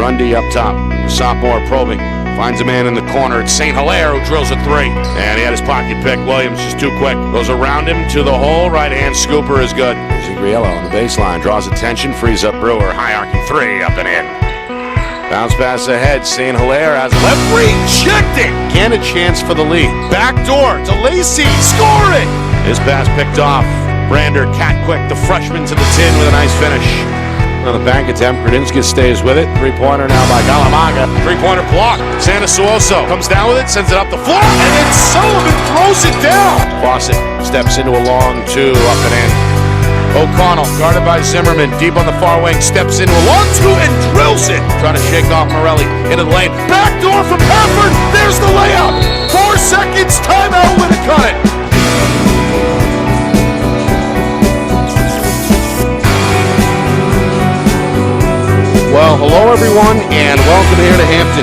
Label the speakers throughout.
Speaker 1: Grundy up top. Sophomore probing. Finds a man in the corner. It's St. Hilaire who drills a three. And he had his pocket pick. Williams just too quick. Goes around him to the hole. Right-hand scooper is good. Zigriello on the baseline. Draws attention. Frees up Brewer. High arcing three. Up and in. Bounce pass ahead. St. Hilaire has a left rejected. Again a chance for the lead. Back door to Lacey. Scoring. His pass picked off. Brander, cat quick. The freshman to the tin with a nice finish. On the bank attempt, Gradinskis stays with it. Three-pointer now by Galamaga. Three-pointer block. Sanasuoso comes down with it, sends it up the floor, and then Sullivan throws it down. Fawcett steps into a long two, up and in. O'Connell, guarded by Zimmerman, deep on the far wing, steps into a long two and drills it. Trying to shake off Morelli into the lane. Back door from Hafford. There's the layup. 4 seconds, timeout, Winnacunnet. Well, hello everyone, and welcome here to Hampton.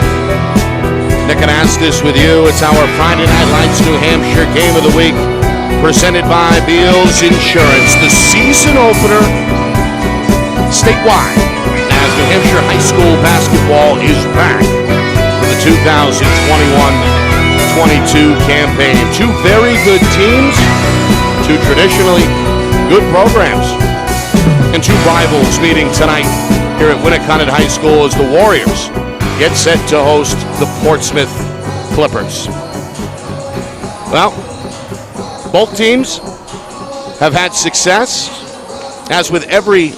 Speaker 1: Nick and Astis with you. It's our Friday Night Lights New Hampshire Game of the Week, presented by Beals Insurance. The season opener statewide as New Hampshire high school basketball is back for the 2021-22 campaign. Two very good teams, two traditionally good programs, and two rivals meeting tonight here at Winnacunnet High School as the Warriors get set to host the Portsmouth Clippers. Well, both teams have had success, as with every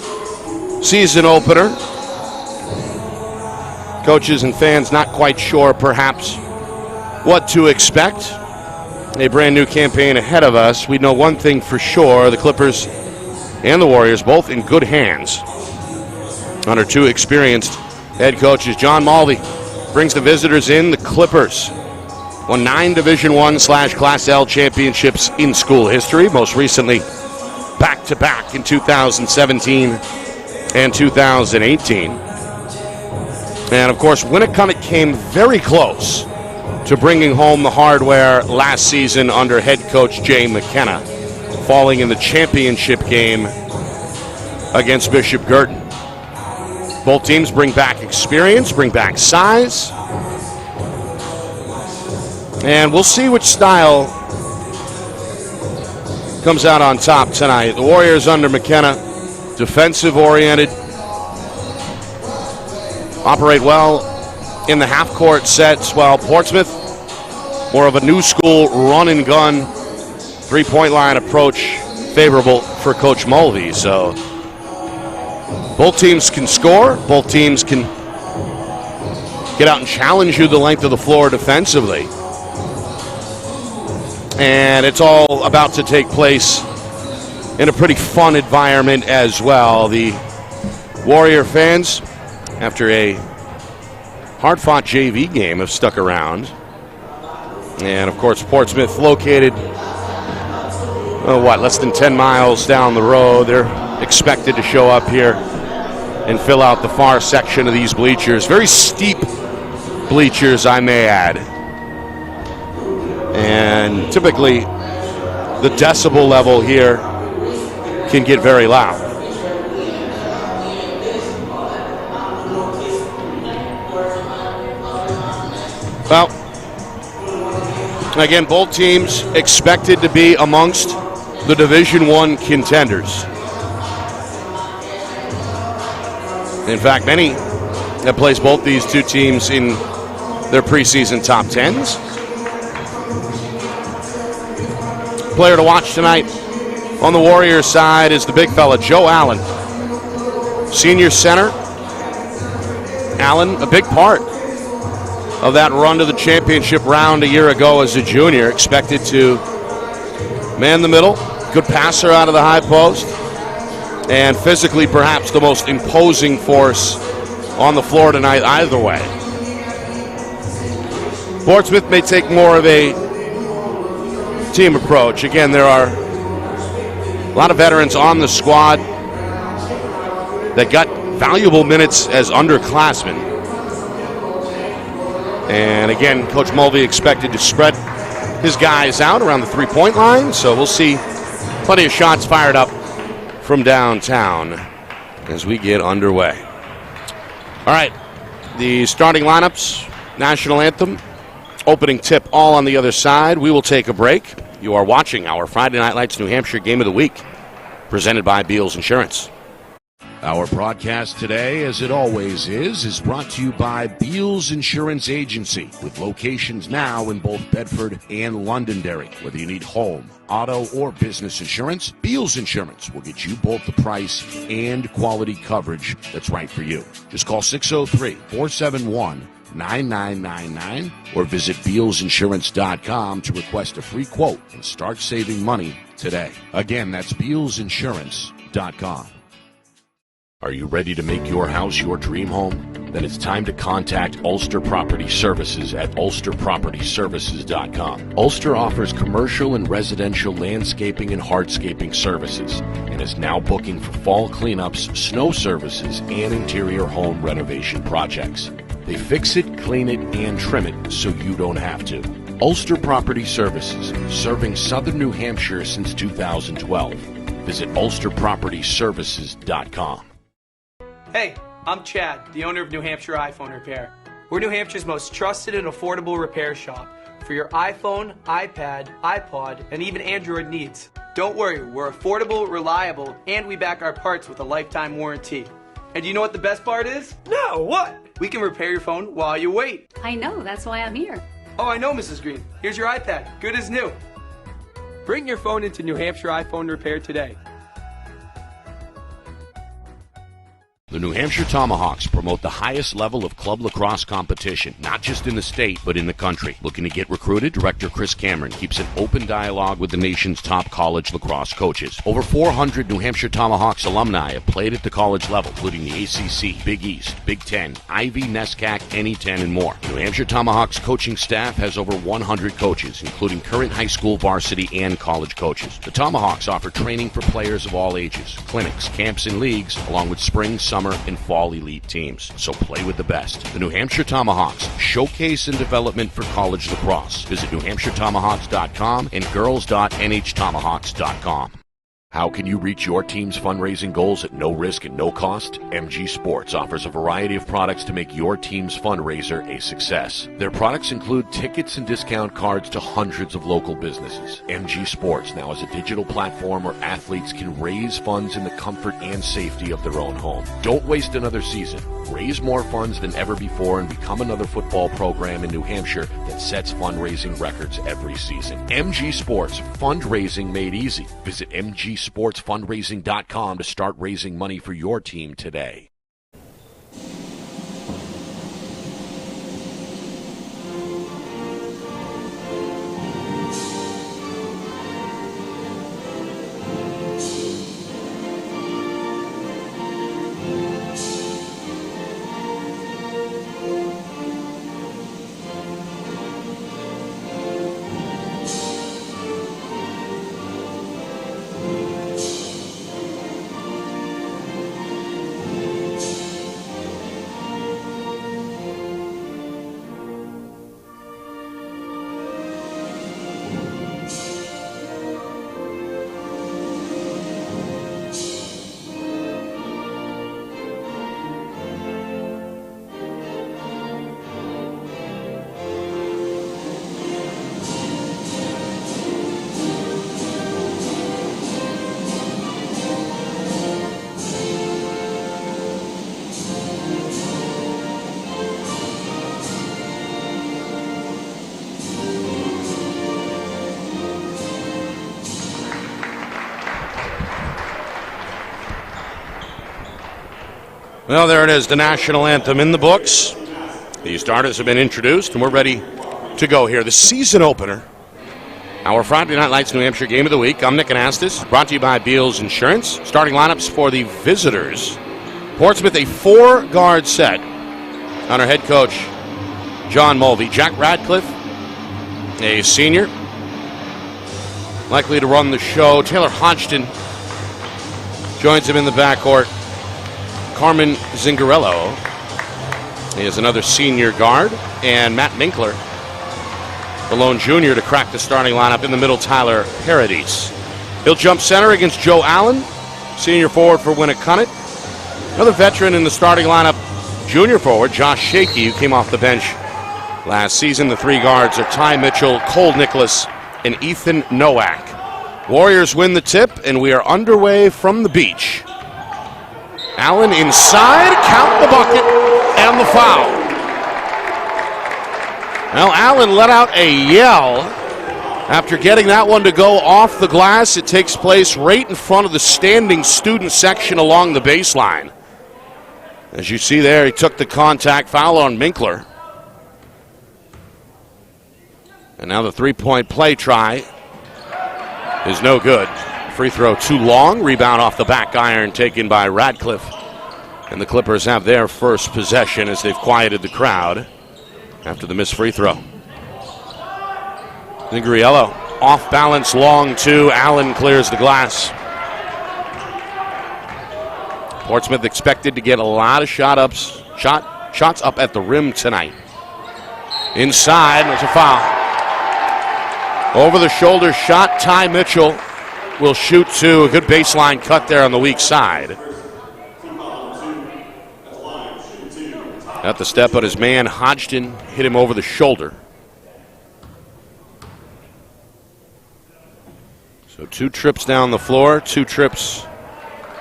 Speaker 1: season opener. Coaches and fans not quite sure, perhaps, what to expect. A brand new campaign ahead of us. We know one thing for sure: the Clippers and the Warriors both in good hands under two experienced head coaches. John Mulvey brings the visitors in. The Clippers won 9 Division I/Class L championships in school history, most recently back-to-back in 2017 and 2018. And, of course, Winnacunnet came very close to bringing home the hardware last season under head coach Jay McKenna, falling in the championship game against Bishop Girton. Both teams bring back experience, bring back size, and we'll see which style comes out on top tonight. The Warriors under McKenna, defensive-oriented, operate well in the half-court sets, while Portsmouth, more of a new school run-and-gun, three-point line approach, favorable for Coach Mulvey. So both teams can score. Both teams can get out and challenge you the length of the floor defensively. And it's all about to take place in a pretty fun environment as well. The Warrior fans, after a hard-fought JV game, have stuck around. And, of course, Portsmouth located, less than 10 miles down the road. They're expected to show up here and fill out the far section of these bleachers. Very steep bleachers, I may add. And typically, the decibel level here can get very loud. Well, again, both teams expected to be amongst the Division I contenders. In fact, many have placed both these two teams in their preseason top 10s. Player to watch tonight on the Warriors side is the big fella, Joe Allen. Senior center. Allen, a big part of that run to the championship round a year ago as a junior. Expected to man the middle. Good passer out of the high post. And physically, perhaps the most imposing force on the floor tonight either way. Portsmouth may take more of a team approach. Again, there are a lot of veterans on the squad that got valuable minutes as underclassmen. And again, Coach Mulvey expected to spread his guys out around the three-point line, so we'll see plenty of shots fired up from downtown as we get underway. All right, The starting lineups, national anthem, opening tip, all on the other side. We will take a break. You are watching our Friday Night Lights New Hampshire Game of the Week, presented by Beals Insurance. Our broadcast today, as it always is brought to you by Beals Insurance Agency, with locations now in both Bedford and Londonderry. Whether you need home, auto, or business insurance, Beals Insurance will get you both the price and quality coverage that's right for you. Just call 603-471-9999 or visit BealsInsurance.com to request a free quote and start saving money today. Again, that's BealsInsurance.com. Are you ready to make your house your dream home? Then it's time to contact Ulster Property Services at ulsterpropertyservices.com. Ulster offers commercial and residential landscaping and hardscaping services and is now booking for fall cleanups, snow services, and interior home renovation projects. They fix it, clean it, and trim it so you don't have to. Ulster Property Services, serving southern New Hampshire since 2012. Visit ulsterpropertyservices.com.
Speaker 2: Hey, I'm Chad, the owner of New Hampshire iPhone Repair. We're New Hampshire's most trusted and affordable repair shop for your iPhone, iPad, iPod, and even Android needs. Don't worry, we're affordable, reliable, and we back our parts with a lifetime warranty. And you know what the best part is? No, what? We can repair your phone while you wait.
Speaker 3: I know, that's why I'm here.
Speaker 2: Oh, I know, Mrs. Green. Here's your iPad, good as new. Bring your phone into New Hampshire iPhone Repair today.
Speaker 1: The New Hampshire Tomahawks promote the highest level of club lacrosse competition, not just in the state, but in the country. Looking to get recruited? Director Chris Cameron keeps an open dialogue with the nation's top college lacrosse coaches. Over 400 New Hampshire Tomahawks alumni have played at the college level, including the ACC, Big East, Big Ten, Ivy, NESCAC, NE10, and more. The New Hampshire Tomahawks coaching staff has over 100 coaches, including current high school, varsity, and college coaches. The Tomahawks offer training for players of all ages, clinics, camps, and leagues, along with spring, summer, and fall elite teams. So play with the best. The New Hampshire Tomahawks, showcase and development for college lacrosse. Visit NewHampshireTomahawks.com and girls.nhtomahawks.com. How can you reach your team's fundraising goals at no risk and no cost? MG Sports offers a variety of products to make your team's fundraiser a success. Their products include tickets and discount cards to hundreds of local businesses. MG Sports now has a digital platform where athletes can raise funds in the comfort and safety of their own home. Don't waste another season. Raise more funds than ever before and become another football program in New Hampshire that sets fundraising records every season. MG Sports, fundraising made easy. Visit mgsportsfundraising.com to start raising money for your team today. Well, there it is, the national anthem in the books. The starters have been introduced, and we're ready to go here. The season opener, our Friday Night Lights New Hampshire Game of the Week. I'm Nick Anastas, brought to you by Beals Insurance. Starting lineups for the visitors. Portsmouth, a four-guard set under head coach John Mulvey. Jack Radcliffe, a senior, likely to run the show. Taylor Hodgson joins him in the backcourt. Carmen Zingarello is another senior guard, and Matt Minkler, the lone junior, to crack the starting lineup. In the middle, Tyler Paradis. He'll jump center against Joe Allen, senior forward for Winnacunnet. Another veteran in the starting lineup, junior forward, Josh Shakey, who came off the bench last season. The three guards are Ty Mitchell, Cole Nicholas, and Ethan Nowak. Warriors win the tip, and we are underway from the beach. Allen inside, count the bucket, and the foul. Now Allen let out a yell after getting that one to go off the glass. It takes place right in front of the standing student section along the baseline. As you see there, he took the contact foul on Minkler. And now the three-point play try is no good. Free throw too long. Rebound off the back iron taken by Radcliffe. And the Clippers have their first possession as they've quieted the crowd after the missed free throw. Zingariello off balance, long two. Allen clears the glass. Portsmouth expected to get a lot of shots up at the rim tonight. Inside, there's a foul. Over the shoulder shot, Ty Mitchell will shoot two. A good baseline cut there on the weak side. At the step, but his man Hodgson hit him over the shoulder. So 2 trips down the floor, 2 trips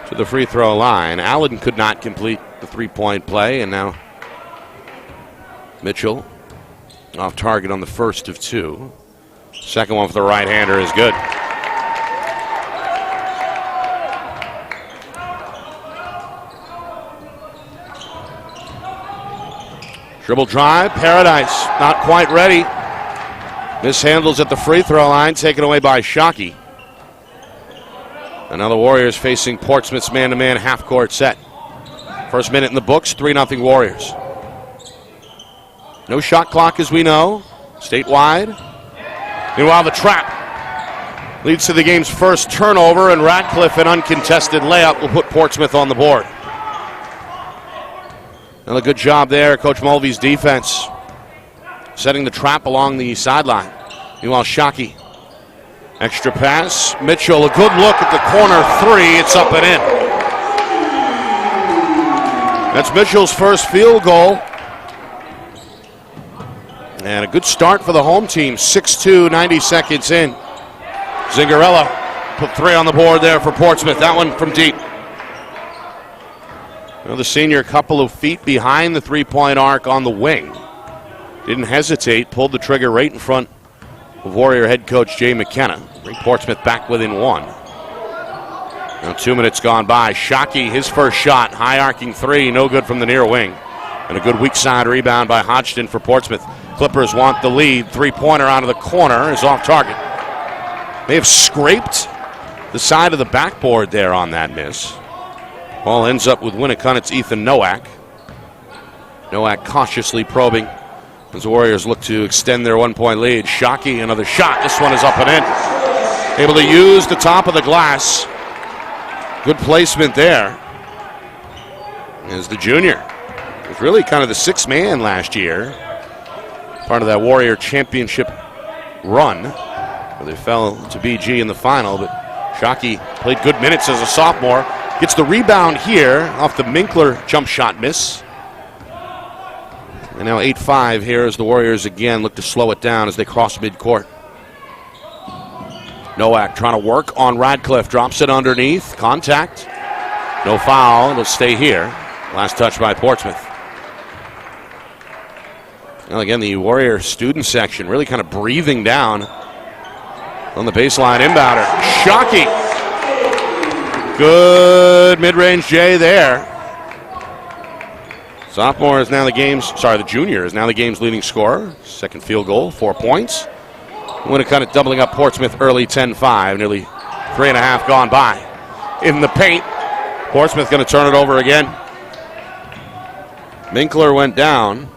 Speaker 1: to the free throw line. Allen could not complete the three-point play, and now Mitchell off target on the first of 2. Second one for the right-hander is good. Dribble drive, Paradise not quite ready. Mishandles at the free throw line, taken away by Shockey. And now the Warriors facing Portsmouth's man-to-man half-court set. First minute in the books, 3-0 Warriors. No shot clock as we know, statewide. Meanwhile, the trap leads to the game's first turnover, and Radcliffe, an uncontested layup, will put Portsmouth on the board. Another good job there, Coach Mulvey's defense, setting the trap along the sideline. Meanwhile, Shockey. Extra pass. Mitchell, a good look at the corner three. It's up and in. That's Mitchell's first field goal. And a good start for the home team. 6-2, 90 seconds in. Zingarella put 3 on the board there for Portsmouth. That one from deep. Well, the senior a couple of feet behind the three-point arc on the wing. Didn't hesitate, pulled the trigger right in front of Warrior head coach Jay McKenna. Bring Portsmouth back within 1. Now 2 minutes gone by. Shockey, his first shot, high arcing 3, no good from the near wing. And a good weak side rebound by Hodgson for Portsmouth. Clippers want the lead. Three-pointer out of the corner is off target. May have scraped the side of the backboard there on that miss. Ball ends up with Winnacunnet's Ethan Nowak. Nowak cautiously probing as the Warriors look to extend their 1-point lead. Shockey, another shot. This one is up and in. Able to use the top of the glass. Good placement there. As the junior was really kind of the 6th man last year. Part of that Warrior championship run, where they fell to BG in the final, but Shockey played good minutes as a sophomore. Gets the rebound here off the Minkler jump shot miss. And now 8-5 here as the Warriors again look to slow it down as they cross midcourt. Nowak trying to work on Radcliffe. Drops it underneath. Contact. No foul. It'll stay here. Last touch by Portsmouth. Well, again, the Warrior student section really kind of breathing down on the baseline inbounder. Shockey. Good mid-range J there. The junior is now the game's leading scorer. Second field goal, 4 points. Winnacunnet doubling up Portsmouth early, 10-5. Nearly 3.5 gone by. In the paint, Portsmouth going to turn it over again. Minkler went down.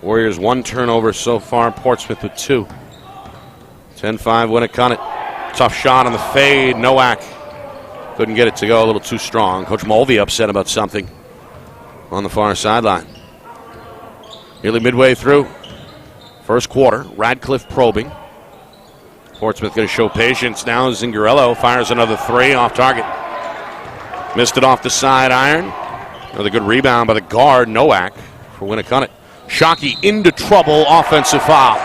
Speaker 1: Warriors 1 turnover so far, Portsmouth with 2. 10-5 Winnacunnet. Tough shot on the fade. Nowak couldn't get it to go, a little too strong. Coach Mulvey upset about something on the far sideline. Nearly midway through first quarter. Radcliffe probing. Portsmouth going to show patience now. Zingarello fires another three off target. Missed it off the side iron. Another good rebound by the guard, Nowak, for Winnacunnet. Shockey into trouble, offensive foul.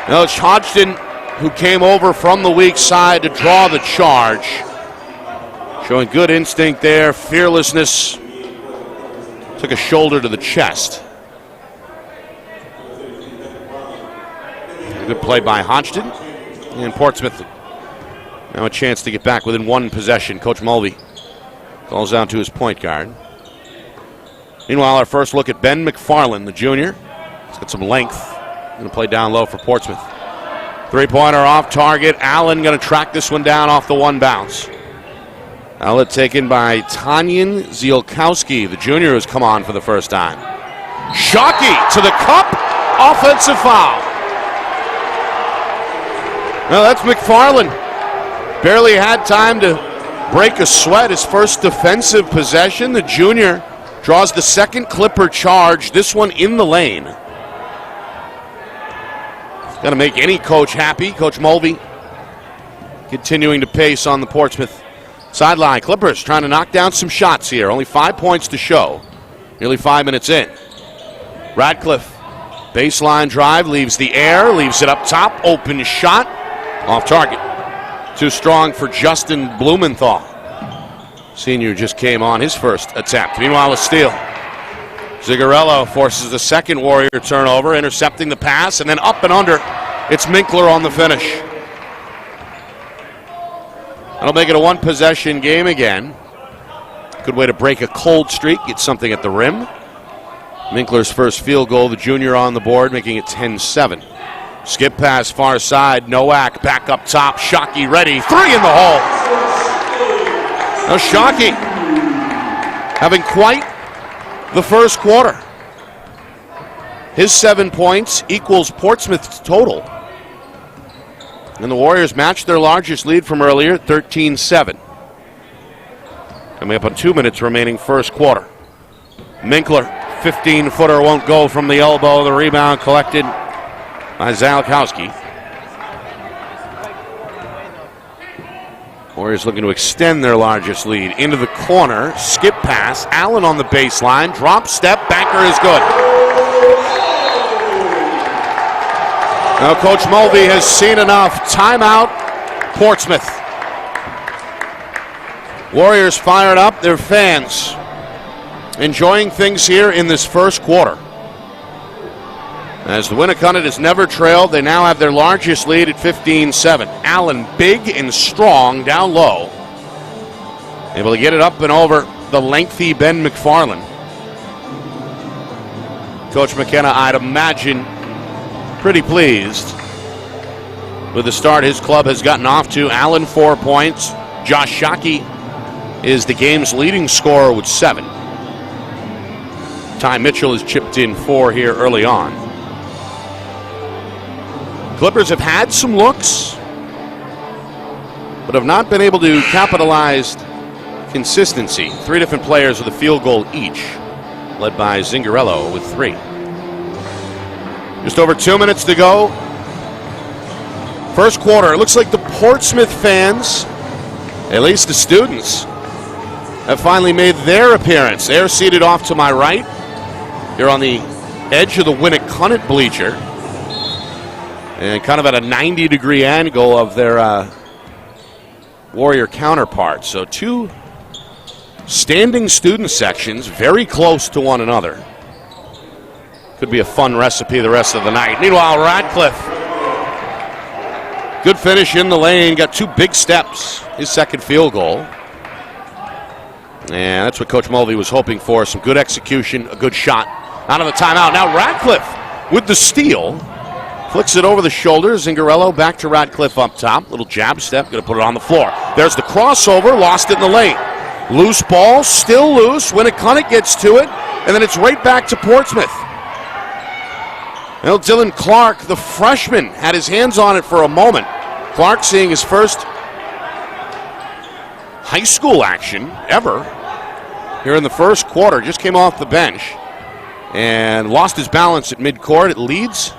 Speaker 1: Now it's Hodgson who came over from the weak side to draw the charge. Showing good instinct there, fearlessness. Took a shoulder to the chest. Good play by Hodgson. And Portsmouth now a chance to get back within one possession. Coach Mulvey calls out to his point guard. Meanwhile, our first look at Ben McFarland, the junior. He's got some length. Going to play down low for Portsmouth. Three-pointer off target. Allen going to track this one down off the one bounce. Outlet taken by Tanyan Zielkowski, the junior who's come on for the first time. Shockey to the cup. Offensive foul. Now that's McFarland. Barely had time to break a sweat. His first defensive possession. The junior draws the second Clipper charge, this one in the lane. Got to make any coach happy. Coach Mulvey continuing to pace on the Portsmouth sideline. Clippers trying to knock down some shots here. Only 5 points to show. Nearly 5 minutes in. Radcliffe, baseline drive, leaves the air, leaves it up top. Open shot, off target. Too strong for Justin Blumenthal. Senior just came on his first attempt. Meanwhile, a steal. Zingarello forces the second Warrior turnover, intercepting the pass, and then up and under. It's Minkler on the finish. That'll make it a one-possession game again. Good way to break a cold streak, get something at the rim. Minkler's first field goal, the junior on the board, making it 10-7. Skip pass far side, Nowak back up top, Shockey ready, three in the hole. Now Shockey having quite the first quarter. His 7 points equals Portsmouth's total. And the Warriors matched their largest lead from earlier, 13-7. Coming up on 2 minutes remaining first quarter. Minkler, 15-footer, won't go from the elbow. The rebound collected by Zielkowski. Warriors looking to extend their largest lead into the corner. Skip pass. Allen on the baseline. Drop step. Banker is good. Now Coach Mulvey has seen enough. Timeout, Portsmouth. Warriors fired up. Their fans enjoying things here in this first quarter. As the Winnacunnet has never trailed, they now have their largest lead at 15-7. Allen, big and strong, down low. Able to get it up and over the lengthy Ben McFarland. Coach McKenna, I'd imagine, pretty pleased with the start his club has gotten off to. Allen, 4 points. Josh Shockey is the game's leading scorer with 7. Ty Mitchell has chipped in 4 here early on. Clippers have had some looks, but have not been able to capitalize consistency. 3 different players with a field goal each, led by Zingarello with 3. Just over 2 minutes to go. First quarter. It looks like the Portsmouth fans, at least the students, have finally made their appearance. They're seated off to my right. Here on the edge of the Winnacunnet bleacher. And kind of at a 90-degree angle of their Warrior counterparts. So 2 standing student sections very close to one another. Could be a fun recipe the rest of the night. Meanwhile, Radcliffe. Good finish in the lane. Got 2 big steps. His second field goal. And that's what Coach Mulvey was hoping for. Some good execution, a good shot. Out of the timeout. Now Radcliffe with the steal. Flicks it over the shoulder. Zingarello back to Radcliffe up top. Little jab step. Going to put it on the floor. There's the crossover. Lost it in the lane. Loose ball. Still loose. Winnacunnet gets to it. And then it's right back to Portsmouth. Well, Dylan Clark, the freshman, had his hands on it for a moment. Clark seeing his first high school action ever here in the first quarter. Just came off the bench and lost his balance at midcourt. It leads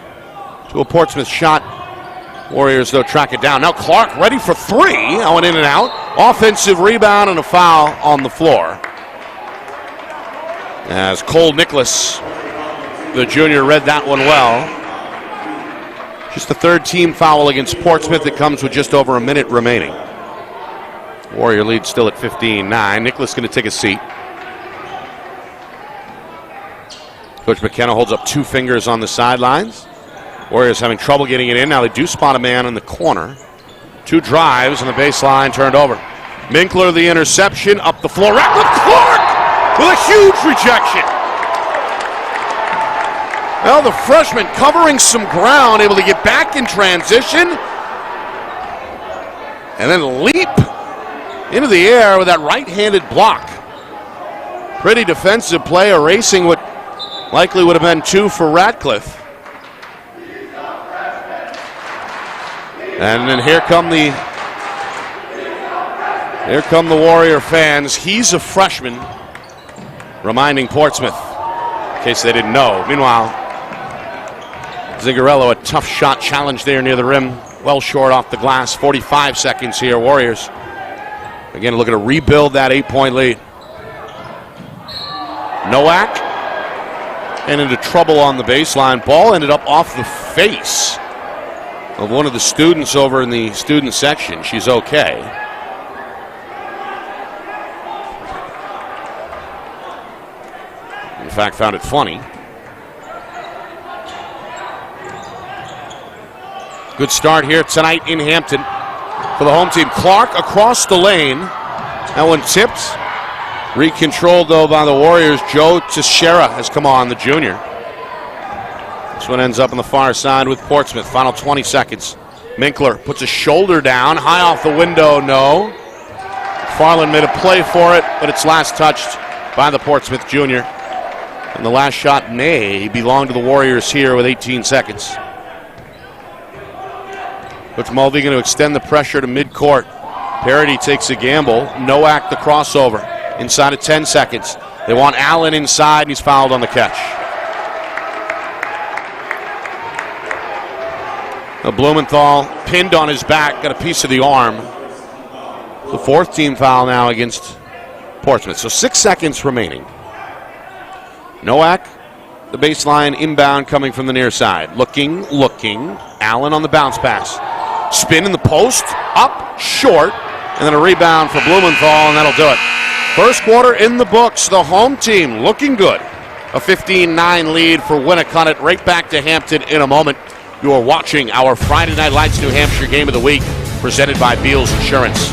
Speaker 1: to a Portsmouth shot Warriors, though, track it down. Now Clark ready for three. That went in and out. Offensive rebound and a foul on the floor. As Cole Nicholas, the junior, read that one well. Just the third team foul against Portsmouth. That comes with just over a minute remaining. Warrior lead still at 15-9. Nicholas going to take a seat. Coach McKenna holds up two fingers on the sidelines. Warriors having trouble getting it in. Now they do spot a man in the corner. Two drives on the baseline turned over. Minkler the interception up the floor. Ratcliffe Clark with a huge rejection. Well, the freshman covering some ground, able to get back in transition. And then leap into the air with that right-handed block. Pretty defensive play, erasing what likely would have been two for Ratcliffe. And then here come the Warrior fans. He's a freshman, reminding Portsmouth, in case they didn't know. Meanwhile, Zingarello, a tough shot challenge there near the rim, well short off the glass. 45 seconds here. Warriors again looking to rebuild that 8-point lead. Nowak and into trouble on the baseline. Ball ended up off the face of one of the students over in the student section. She's okay. In fact, found it funny. Good start here tonight in Hampton for the home team. Clark across the lane. That one tipped. Recontrolled, though, by the Warriors. Joe Teixeira has come on, the junior. This one ends up on the far side with Portsmouth. Final 20 seconds. Minkler puts a shoulder down. High off the window, no. Farland made a play for it, but it's last touched by the Portsmouth junior. And the last shot may belong to the Warriors here with 18 seconds. Coach Mulvey going to extend the pressure to midcourt. Parity takes a gamble. Nowak the crossover. Inside of 10 seconds. They want Allen inside, and he's fouled on the catch. Now Blumenthal pinned on his back, got a piece of the arm. The fourth team foul now against Portsmouth. So 6 seconds remaining. Nowak, the baseline inbound coming from the near side. Looking. Allen on the bounce pass. Spin in the post, up, short, and then a rebound for Blumenthal, and that'll do it. First quarter in the books. The home team looking good. A 15-9 lead for Winnacunnet. Right back to Hampton in a moment. You are watching our Friday Night Lights New Hampshire Game of the Week, presented by Beals Insurance.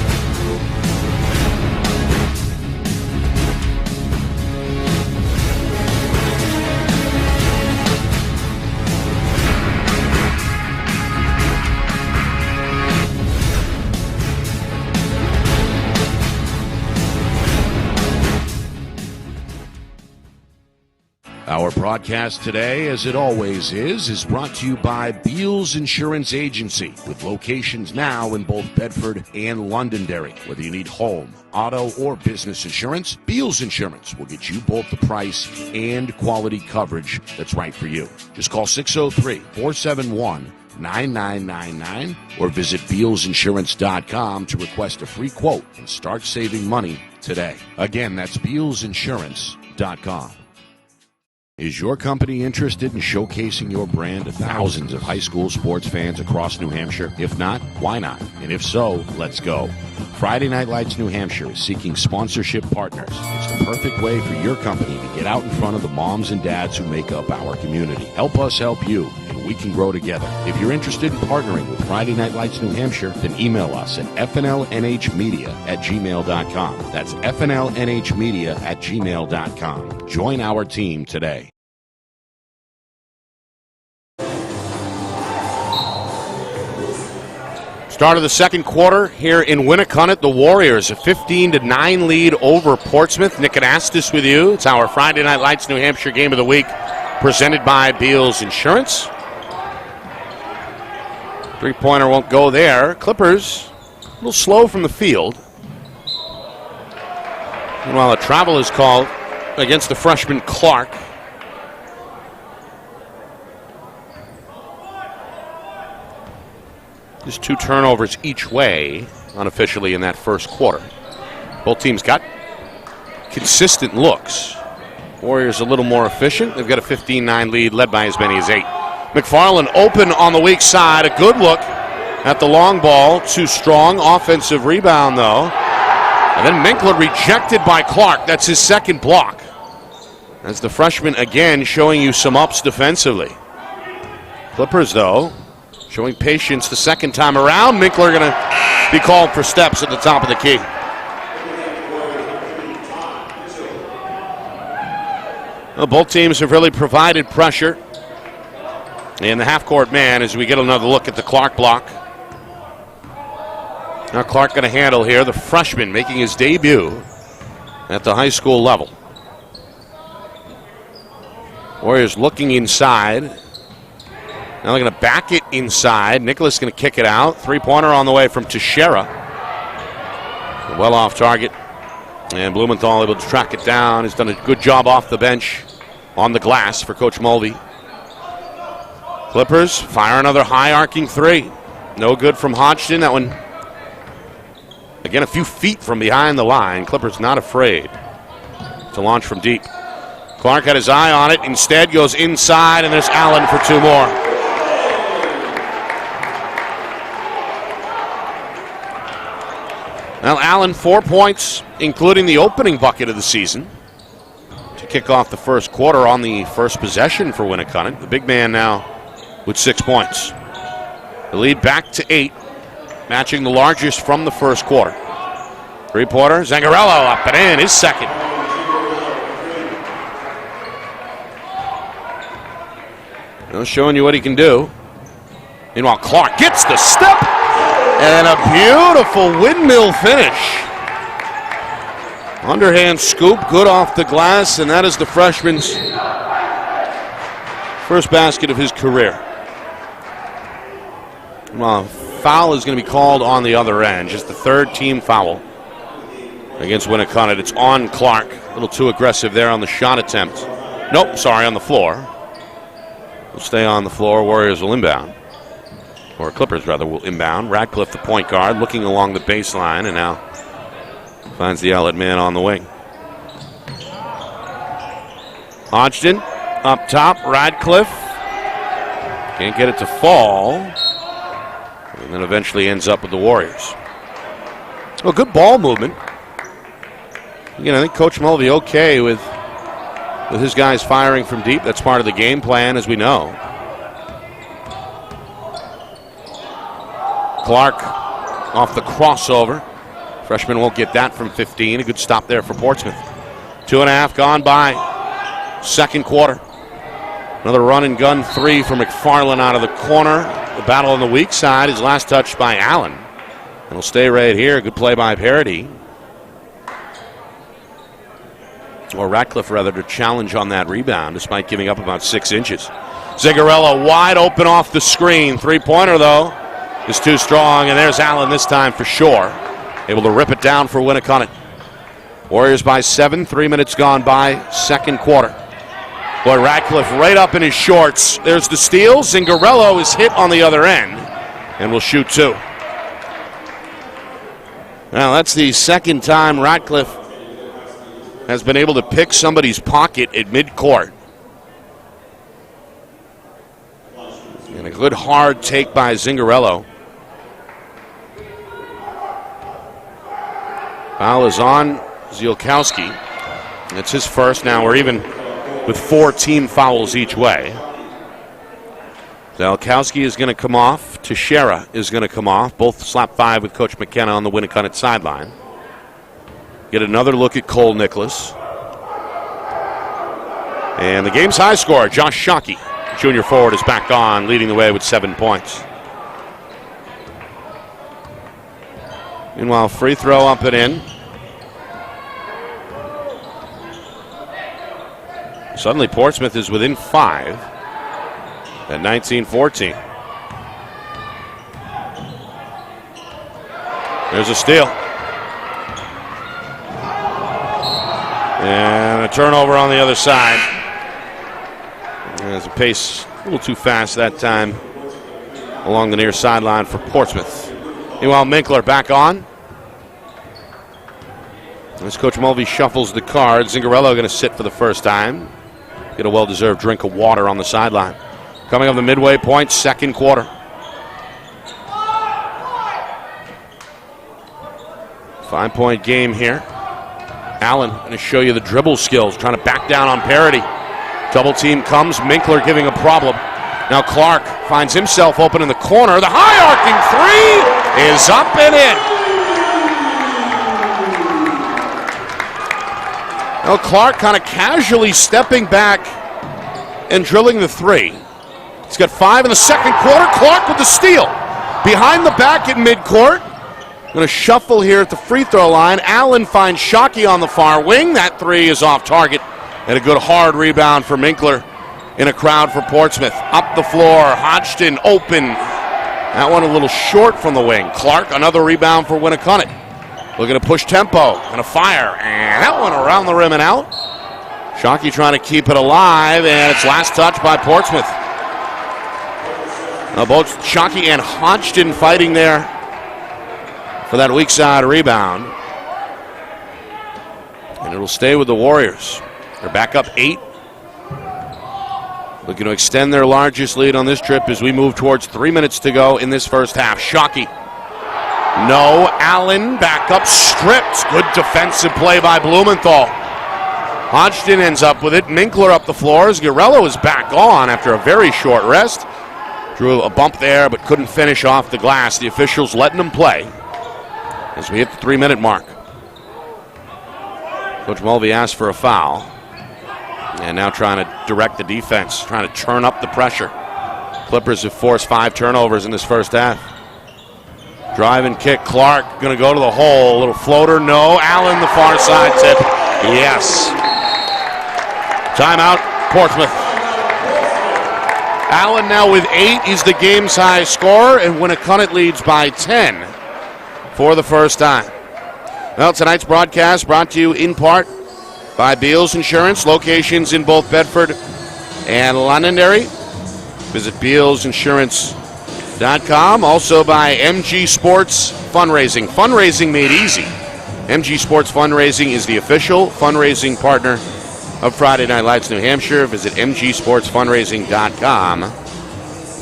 Speaker 1: Our broadcast today, as it always is brought to you by Beals Insurance Agency, with locations now in both Bedford and Londonderry. Whether you need home, auto, or business insurance, Beals Insurance will get you both the price and quality coverage that's right for you. Just call 603-471-9999 or visit BealsInsurance.com to request a free quote and start saving money today. Again, that's BealsInsurance.com. Is your company interested in showcasing your brand to thousands of high school sports fans across New Hampshire? If not, why not? And if so, let's go. Friday Night Lights New Hampshire is seeking sponsorship partners. It's the perfect way for your company to get out in front of the moms and dads who make up our community. Help us help you, and we can grow together. If you're interested in partnering with Friday Night Lights New Hampshire, then email us at FNLNHmedia@gmail.com. That's FNLNHmedia@gmail.com. Join our team today. Start of the second quarter here in Winnacunnet. The Warriors a 15-9 lead over Portsmouth. Nick Anastas with you. It's our Friday Night Lights New Hampshire Game of the Week, presented by Beals Insurance. Three-pointer won't go there. Clippers a little slow from the field. Meanwhile, a travel is called against the freshman Clark. Just 2 turnovers each way, unofficially, in that first quarter. Both teams got consistent looks. Warriors a little more efficient. They've got a 15-9 lead, led by as many as 8. McFarland open on the weak side. A good look at the long ball. Too strong. Offensive rebound, though. And then Minkler rejected by Clark. That's his second block. As the freshman again showing you some ups defensively. Clippers, though, showing patience the second time around. Minkler going to be called for steps at the top of the key. Well, both teams have really provided pressure in the half-court man as we get another look at the Clark block. Now Clark going to handle here, the freshman making his debut at the high school level. Warriors looking inside. Now they're going to back it inside. Nicholas going to kick it out. Three-pointer on the way from Teixeira. Well off target. And Blumenthal able to track it down. He's done a good job off the bench on the glass for Coach Mulvey. Clippers fire another high arcing 3. No good from Hodgson. That one, again, a few feet from behind the line. Clippers not afraid to launch from deep. Clark had his eye on it. Instead goes inside, and there's Allen for 2 more. Now Allen, 4 points, including the opening bucket of the season, to kick off the first quarter on the first possession for Winnacunnet. The big man now with 6 points. The lead back to 8, matching the largest from the first quarter. Three-pointer, Zangarello up and in, his second. Showing you what he can do. Meanwhile, Clark gets the step. And a beautiful windmill finish. Underhand scoop, good off the glass, and that is the freshman's first basket of his career. Well, foul is going to be called on the other end. Just the 3rd team foul against Winnacunnet. It's on Clark. A little too aggressive there on the shot attempt. Nope, sorry, on the floor. Will stay on the floor. Warriors will inbound. Or Clippers, rather, will inbound. Radcliffe, the point guard, looking along the baseline, and now finds the outlet man on the wing. Hodgson up top. Radcliffe can't get it to fall. And then eventually ends up with the Warriors. Well, good ball movement. Again, I think Coach Mulvey okay with his guys firing from deep. That's part of the game plan, as we know. Clark off the crossover. Freshman won't get that from 15. A good stop there for Portsmouth. 2.5 gone by. Second quarter. Another run and gun 3 for McFarland out of the corner. The battle on the weak side is last touched by Allen. And he'll stay right here. Good play by Parody. Or Ratcliffe, rather, to challenge on that rebound, despite giving up about 6 inches. Zigarella wide open off the screen. Three-pointer, though, is too strong, and there's Allen this time for sure. Able to rip it down for Winnacunnet. Warriors by 7, 3 minutes gone by, second quarter. Boy, Ratcliffe right up in his shorts. There's the steal. Zingarello is hit on the other end and will shoot 2. Now, that's the second time Ratcliffe has been able to pick somebody's pocket at midcourt. And a good hard take by Zingarello. Foul is on Zielkowski. It's his first. Now we're even with 4 team fouls each way. Zielkowski is going to come off. Teixeira is going to come off. Both slap 5 with Coach McKenna on the Winnacunnet sideline. Get another look at Cole Nicholas. And the game's high scorer, Josh Shockey, junior forward, is back on, leading the way with 7 points. Meanwhile, free throw up and in. Suddenly Portsmouth is within 5 at 19-14. There's a steal. And a turnover on the other side. There's a pace a little too fast that time along the near sideline for Portsmouth. Meanwhile, Minkler back on. As Coach Mulvey shuffles the cards, Zingarello going to sit for the first time. Get a well-deserved drink of water on the sideline. Coming up the midway point, second quarter. 5-point game here. Allen going to show you the dribble skills, trying to back down on parity. Double team comes, Minkler giving a problem. Now Clark finds himself open in the corner. The high arcing three is up and in. Now Clark kind of casually stepping back and drilling the three. He's got 5 in the second quarter. Clark with the steal. Behind the back at midcourt. Going to shuffle here at the free throw line. Allen finds Shockey on the far wing. That three is off target. And a good hard rebound for Minkler in a crowd for Portsmouth. Up the floor. Hodgson open. That one a little short from the wing. Clark, another rebound for Winnacunnet. Looking to push tempo and a fire. And that one around the rim and out. Shockey trying to keep it alive. And it's last touch by Portsmouth. Now both Shockey and Hodgson fighting there for that weak side rebound. And it'll stay with the Warriors. They're back up 8. Looking to extend their largest lead on this trip as we move towards 3 minutes to go in this first half. Shockey. No. Allen back up, stripped. Good defensive play by Blumenthal. Hodgson ends up with it. Minkler up the floor as Guerrero is back on after a very short rest. Drew a bump there but couldn't finish off the glass. The officials letting him play as we hit the 3-minute mark. Coach Mulvey asked for a foul. And now trying to direct the defense, trying to turn up the pressure. Clippers have forced 5 turnovers in this first half. Drive and kick. Clark going to go to the hole. A little floater. No. Allen, the far side tip. Yes. Timeout, Portsmouth. Allen now with 8. He's the game's high scorer, and Winnacunnet leads by 10 for the first time. Well, tonight's broadcast brought to you in part by Beals Insurance, locations in both Bedford and Londonderry. Visit BealsInsurance.com. Also by MG Sports Fundraising. Fundraising made easy. MG Sports Fundraising is the official fundraising partner of Friday Night Lights New Hampshire. Visit MGSportsFundraising.com.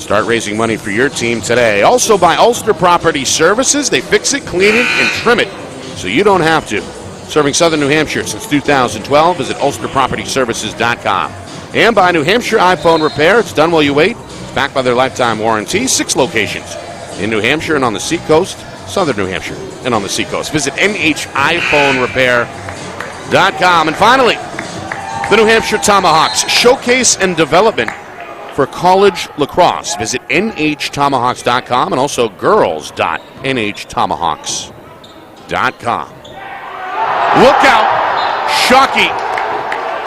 Speaker 1: Start raising money for your team today. Also by Ulster Property Services. They fix it, clean it, and trim it so you don't have to. Serving Southern New Hampshire since 2012. Visit UlsterPropertyServices.com. And by New Hampshire iPhone Repair. It's done while you wait. It's backed by their lifetime warranty. 6 locations in New Hampshire and on the Seacoast, Southern New Hampshire and on the Seacoast. Visit NHiPhoneRepair.com. And finally, the New Hampshire Tomahawks Showcase and Development for College Lacrosse. Visit NHTomahawks.com and also girls.NHTomahawks.com. Look out. Shockey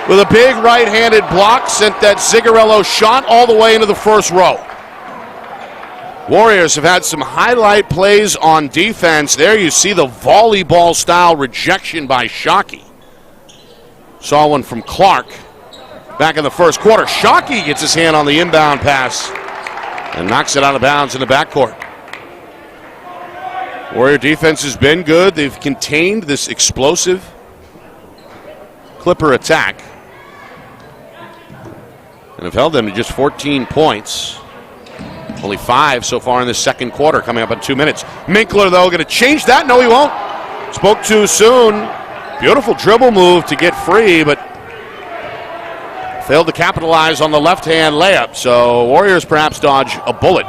Speaker 1: with a big right-handed block sent that Zingarello shot all the way into the first row. Warriors have had some highlight plays on defense. There you see the volleyball-style rejection by Shockey. Saw one from Clark back in the first quarter. Shockey gets his hand on the inbound pass and knocks it out of bounds in the backcourt. Warrior defense has been good. They've contained this explosive Clipper attack and have held them to just 14 points. Only 5 so far in the second quarter, coming up in 2 minutes. Minkler, though, going to change that. No, he won't. Spoke too soon. Beautiful dribble move to get free, but failed to capitalize on the left-hand layup. So Warriors perhaps dodge a bullet.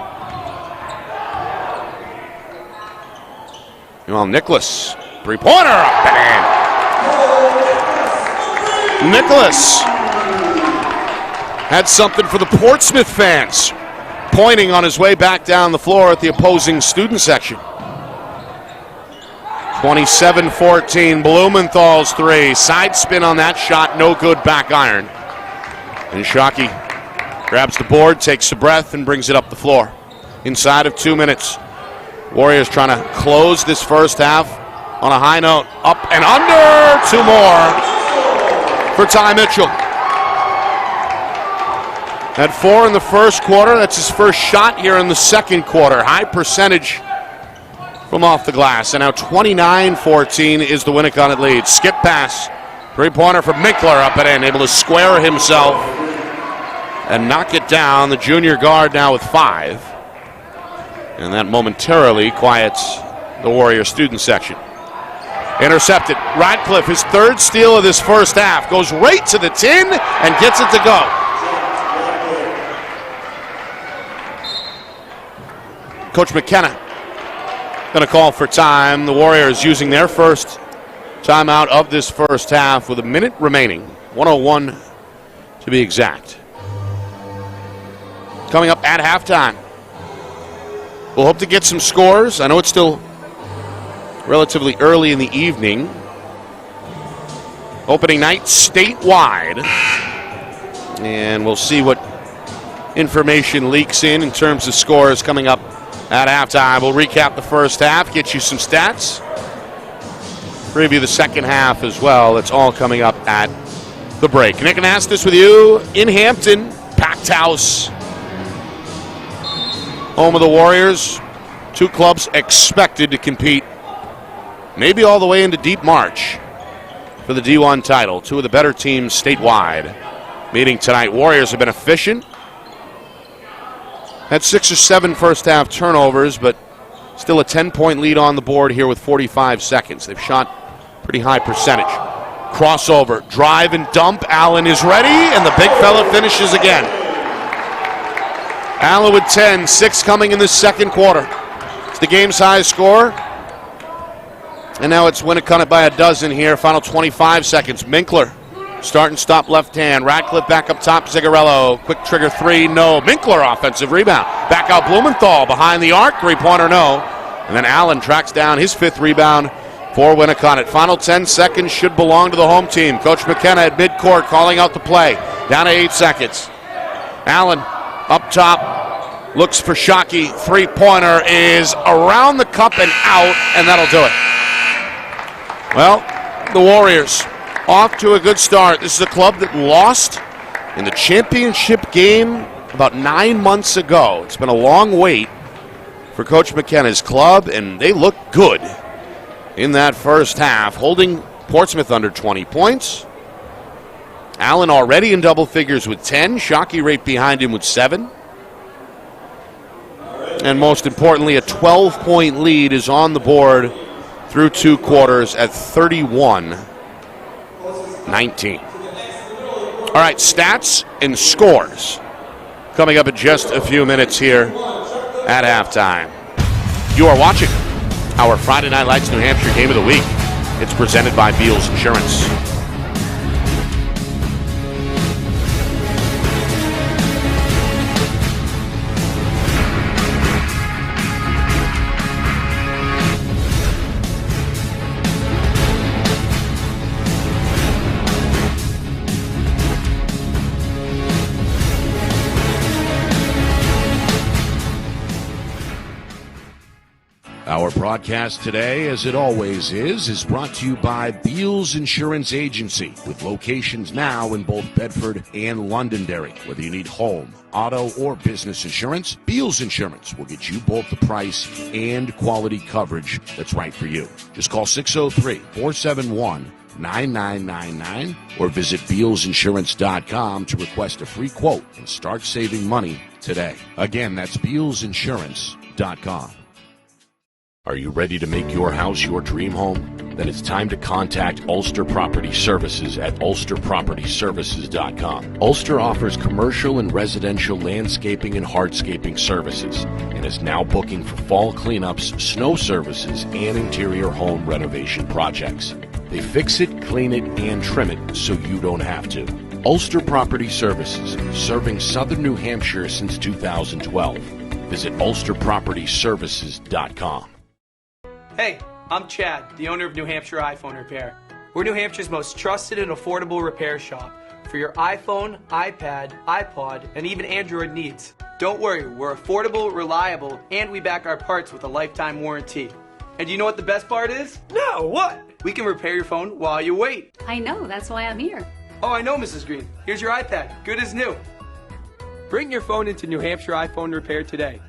Speaker 1: Well, Nicholas, three-pointer up and in. Nicholas had something for the Portsmouth fans, pointing on his way back down the floor at the opposing student section. 27-14, Blumenthal's three. Side spin on that shot, no good, back iron. And Shockey grabs the board, takes a breath, and brings it up the floor. Inside of 2 minutes. Warriors trying to close this first half on a high note. Up and under. 2 more for Ty Mitchell. Had 4 in the first quarter. That's his first shot here in the second quarter. High percentage from off the glass. And now 29-14 is the Winnacunnet lead. Skip pass. Three-pointer from Minkler up and in. Able to square himself and knock it down. The junior guard now with 5. And that momentarily quiets the Warrior student section. Intercepted. Radcliffe, his third steal of this first half, goes right to the tin and gets it to go. Coach McKenna going to call for time. The Warriors using their first timeout of this first half with a minute remaining. 1:01 to be exact. Coming up at halftime. We'll hope to get some scores. I know it's still relatively early in the evening. Opening night statewide. And we'll see what information leaks in terms of scores coming up at halftime. We'll recap the first half, get you some stats, preview the second half as well. It's all coming up at the break. Nick and Astis with you in Hampton. Packed house. Home of the Warriors. Two clubs expected to compete maybe all the way into deep March for the D1 title. Two of the better teams statewide meeting tonight. Warriors have been efficient. Had 6 or 7 first half turnovers, but still a 10-point lead on the board here with 45 seconds. They've shot pretty high percentage. Crossover, drive and dump. Allen is ready, and the big fella finishes again. Allen with 10, 6 coming in the second quarter. It's the game's high score. And now it's Winnacunnet by a dozen here. Final 25 seconds. Minkler. Start and stop left hand. Radcliffe back up top. Zigarello. Quick trigger 3. No. Minkler offensive rebound. Back out Blumenthal behind the arc. 3-pointer no. And then Allen tracks down his 5th rebound for Winnacunnet. Final 10 seconds should belong to the home team. Coach McKenna at midcourt calling out the play. Down to 8 seconds. Allen up top. Looks for Shockey. 3-pointer is around the cup and out. And that'll do it. Well, the Warriors off to a good start. This is a club that lost in the championship game about 9 months ago. It's been a long wait for Coach McKenna's club, and they look good in that first half, holding Portsmouth under 20 points. Allen already in double figures with 10. Shockey right behind him with 7. And most importantly, a 12-point lead is on the board through 2 quarters at 31-19. All right, stats and scores coming up in just a few minutes here at halftime. You are watching our Friday Night Lights New Hampshire Game of the Week. It's presented by Beals Insurance. Our broadcast today, as it always is brought to you by Beals Insurance Agency, with locations now in both Bedford and Londonderry. Whether you need home, auto, or business insurance, Beals Insurance will get you both the price and quality coverage that's right for you. Just call 603-471-9999 or visit BealsInsurance.com to request a free quote and start saving money today. Again, that's BealsInsurance.com. Are you ready to make your house your dream home? Then it's time to contact Ulster Property Services at ulsterpropertyservices.com. Ulster offers commercial and residential landscaping and hardscaping services and is now booking for fall cleanups, snow services, and interior home renovation projects. They fix it, clean it, and trim it so you don't have to. Ulster Property Services, serving southern New Hampshire since 2012. Visit ulsterpropertyservices.com.
Speaker 2: Hey, I'm Chad, the owner of New Hampshire iPhone Repair. We're New Hampshire's most trusted and affordable repair shop for your iPhone, iPad, iPod, and even Android needs. Don't worry, we're affordable, reliable, and we back our parts with a lifetime warranty. And you know what the best part is? No, what? We can repair your phone while you wait.
Speaker 3: I know, that's why I'm here.
Speaker 2: Oh, I know, Mrs. Green. Here's your iPad, good as new. Bring your phone into New Hampshire iPhone Repair today.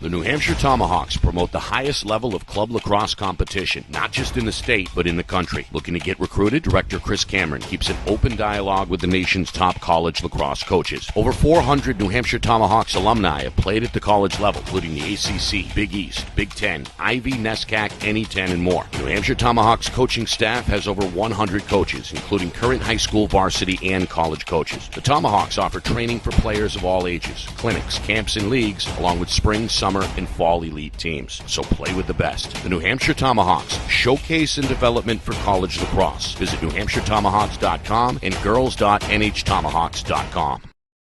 Speaker 1: The New Hampshire Tomahawks promote the highest level of club lacrosse competition, not just in the state, but in the country. Looking to get recruited? Director Chris Cameron keeps an open dialogue with the nation's top college lacrosse coaches. Over 400 New Hampshire Tomahawks alumni have played at the college level, including the ACC, Big East, Big Ten, Ivy, NESCAC, NE10, and more. The New Hampshire Tomahawks coaching staff has over 100 coaches, including current high school, varsity, and college coaches. The Tomahawks offer training for players of all ages, clinics, camps, and leagues, along with spring, summer, and fall elite teams. So play with the best. The New Hampshire Tomahawks, showcase and development for college lacrosse. Visit NewHampshireTomahawks.com and girls.nhtomahawks.com.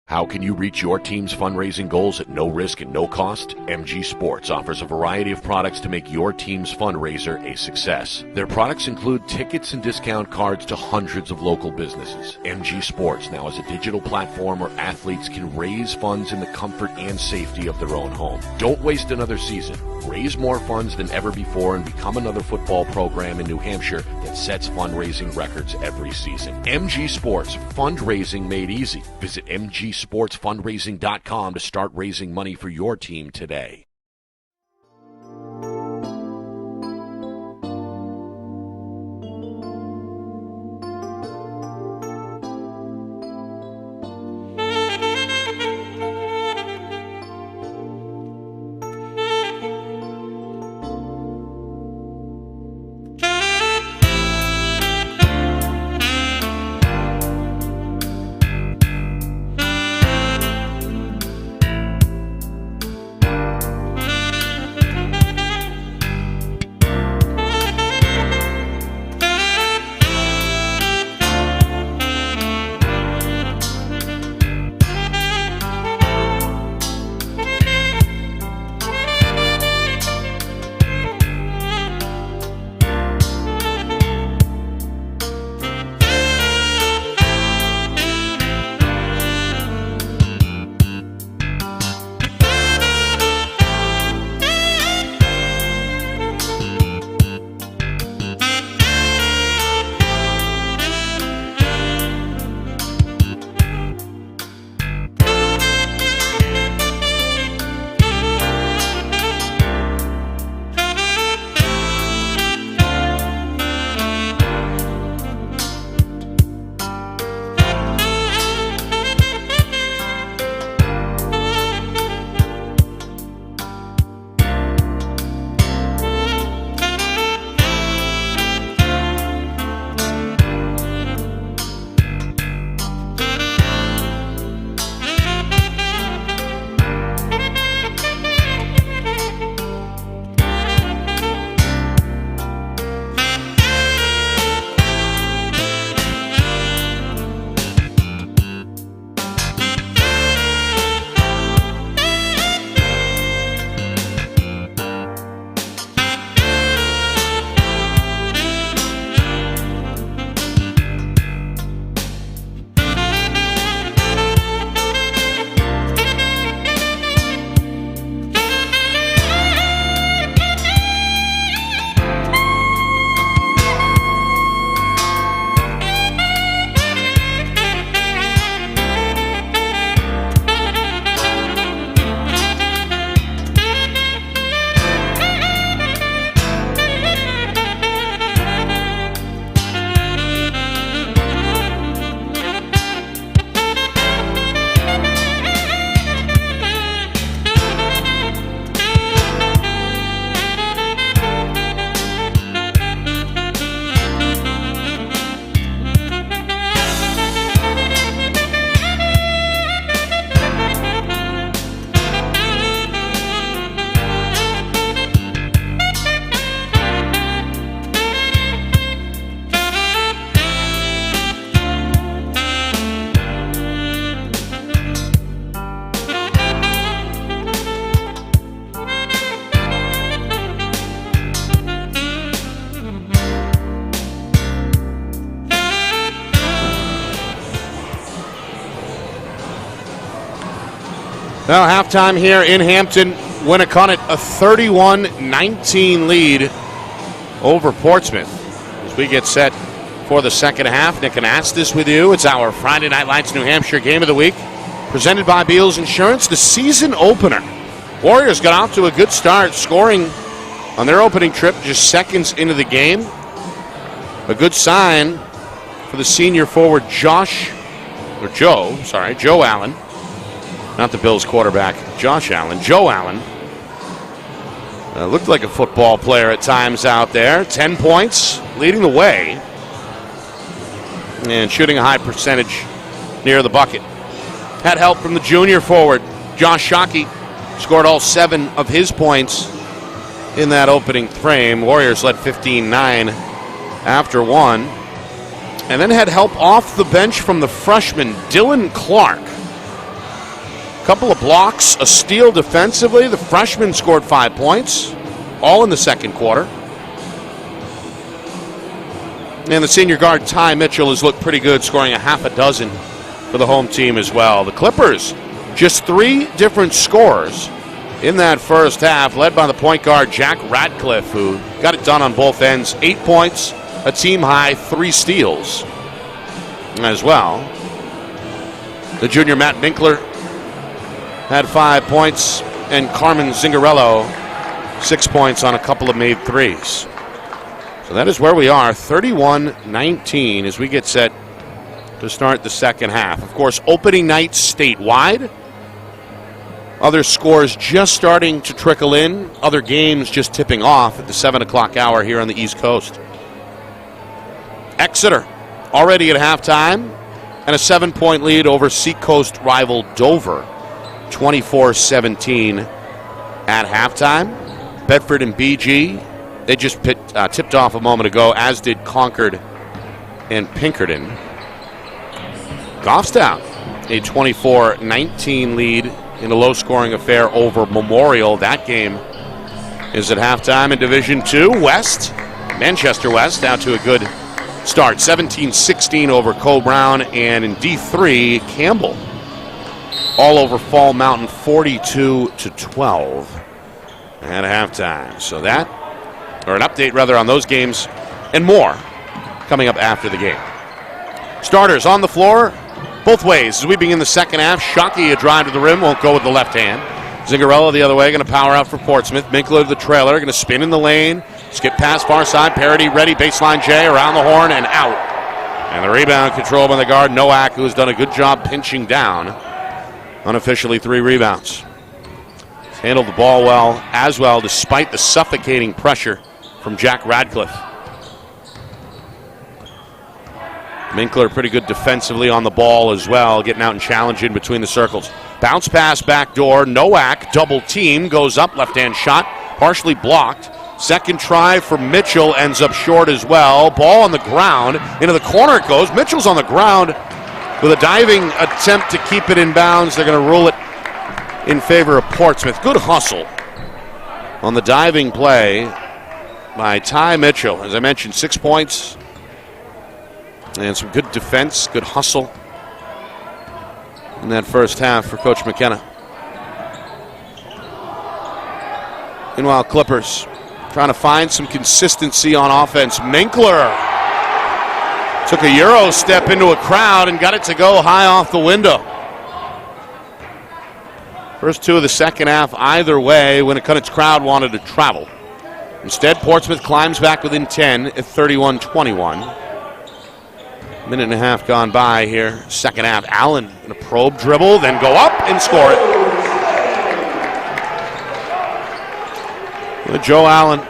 Speaker 1: How can you reach your team's fundraising goals at no risk and no cost? MG Sports offers a variety of products to make your team's fundraiser a success. Their products include tickets and discount cards to hundreds of local businesses. MG Sports now has a digital platform where athletes can raise funds in the comfort and safety of their own home. Don't waste another season. Raise more funds than ever before and become another football program in New Hampshire that sets fundraising records every season. MG Sports, fundraising made easy. Visit mgsportsfundraising.com to start raising money for your team today. Well, halftime here in Hampton. Winnacunnet a 31-19 lead over Portsmouth as we get set for the second half. Nick Anastas with you. It's our Friday Night Lights New Hampshire Game of the Week, presented by Beals Insurance, the season opener. Warriors got off to a good start, scoring on their opening trip just seconds into the game. A good sign for the senior forward Joe Allen. Not the Bills quarterback, Josh Allen. Joe Allen. Looked like a football player at times out there. 10 points, leading the way. And shooting a high percentage near the bucket. Had help from the junior forward, Josh Shockey. Scored all 7 of his points in that opening frame. Warriors led 15-9 after 1. And then had help off the bench from the freshman, Dylan Clark. Couple of blocks, a steal defensively. The freshman scored 5 points, all in the second quarter. And the senior guard, Ty Mitchell, has looked pretty good, scoring a half a dozen for the home team as well. The Clippers, just 3 different scorers in that first half, led by the point guard, Jack Radcliffe, who got it done on both ends. 8 points, a team high, 3 steals as well. The junior Matt Minkler had 5 points, and Carmen Zingarello 6 points on a couple of made threes. So that is where we are, 31-19 as we get set to start the second half. Of course, opening night statewide. Other scores just starting to trickle in. Other games just tipping off at the 7 o'clock hour here on the East Coast. Exeter already at halftime, and a 7-point lead over Seacoast rival Dover. 24-17 at halftime. Bedford and BG, they just tipped off a moment ago, as did Concord and Pinkerton. Goffstown, a 24-19 lead in a low-scoring affair over Memorial. That game is at halftime. In Division II, West, Manchester West, out to a good start. 17-16 over Cole Brown, and in D3, Campbell all over Fall Mountain, 42-12 at halftime. So that, or an update rather, on those games and more coming up after the game. Starters on the floor both ways as we begin the second half. Shockey, a drive to the rim, won't go with the left hand. Zingarello the other way, going to power out for Portsmouth. Minkler to the trailer, going to spin in the lane. Skip pass far side, Parody ready, baseline J, around the horn and out. And the rebound controlled by the guard, Nowak, who has done a good job pinching down. Unofficially 3 rebounds. Handled the ball well as well, despite the suffocating pressure from Jack Radcliffe. Minkler pretty good defensively on the ball as well, getting out and challenging between the circles. Bounce pass back door, Nowak, double team, goes up, left-hand shot, partially blocked. Second try for Mitchell, ends up short as well. Ball on the ground, into the corner it goes. Mitchell's on the ground with a diving attempt to keep it in bounds. They're going to rule it in favor of Portsmouth. Good hustle on the diving play by Ty Mitchell. As I mentioned, 6 points and some good defense, good hustle in that first half for Coach McKenna. Meanwhile, Clippers trying to find some consistency on offense. Minkler took a Euro step into a crowd and got it to go high off the window. First 2 of the second half either way, Winnacunnet's crowd wanted to travel. Instead, Portsmouth climbs back within 10 at 31-21. Minute and a half gone by here. Second half, Allen in a probe dribble, then go up and score it. Joe Allen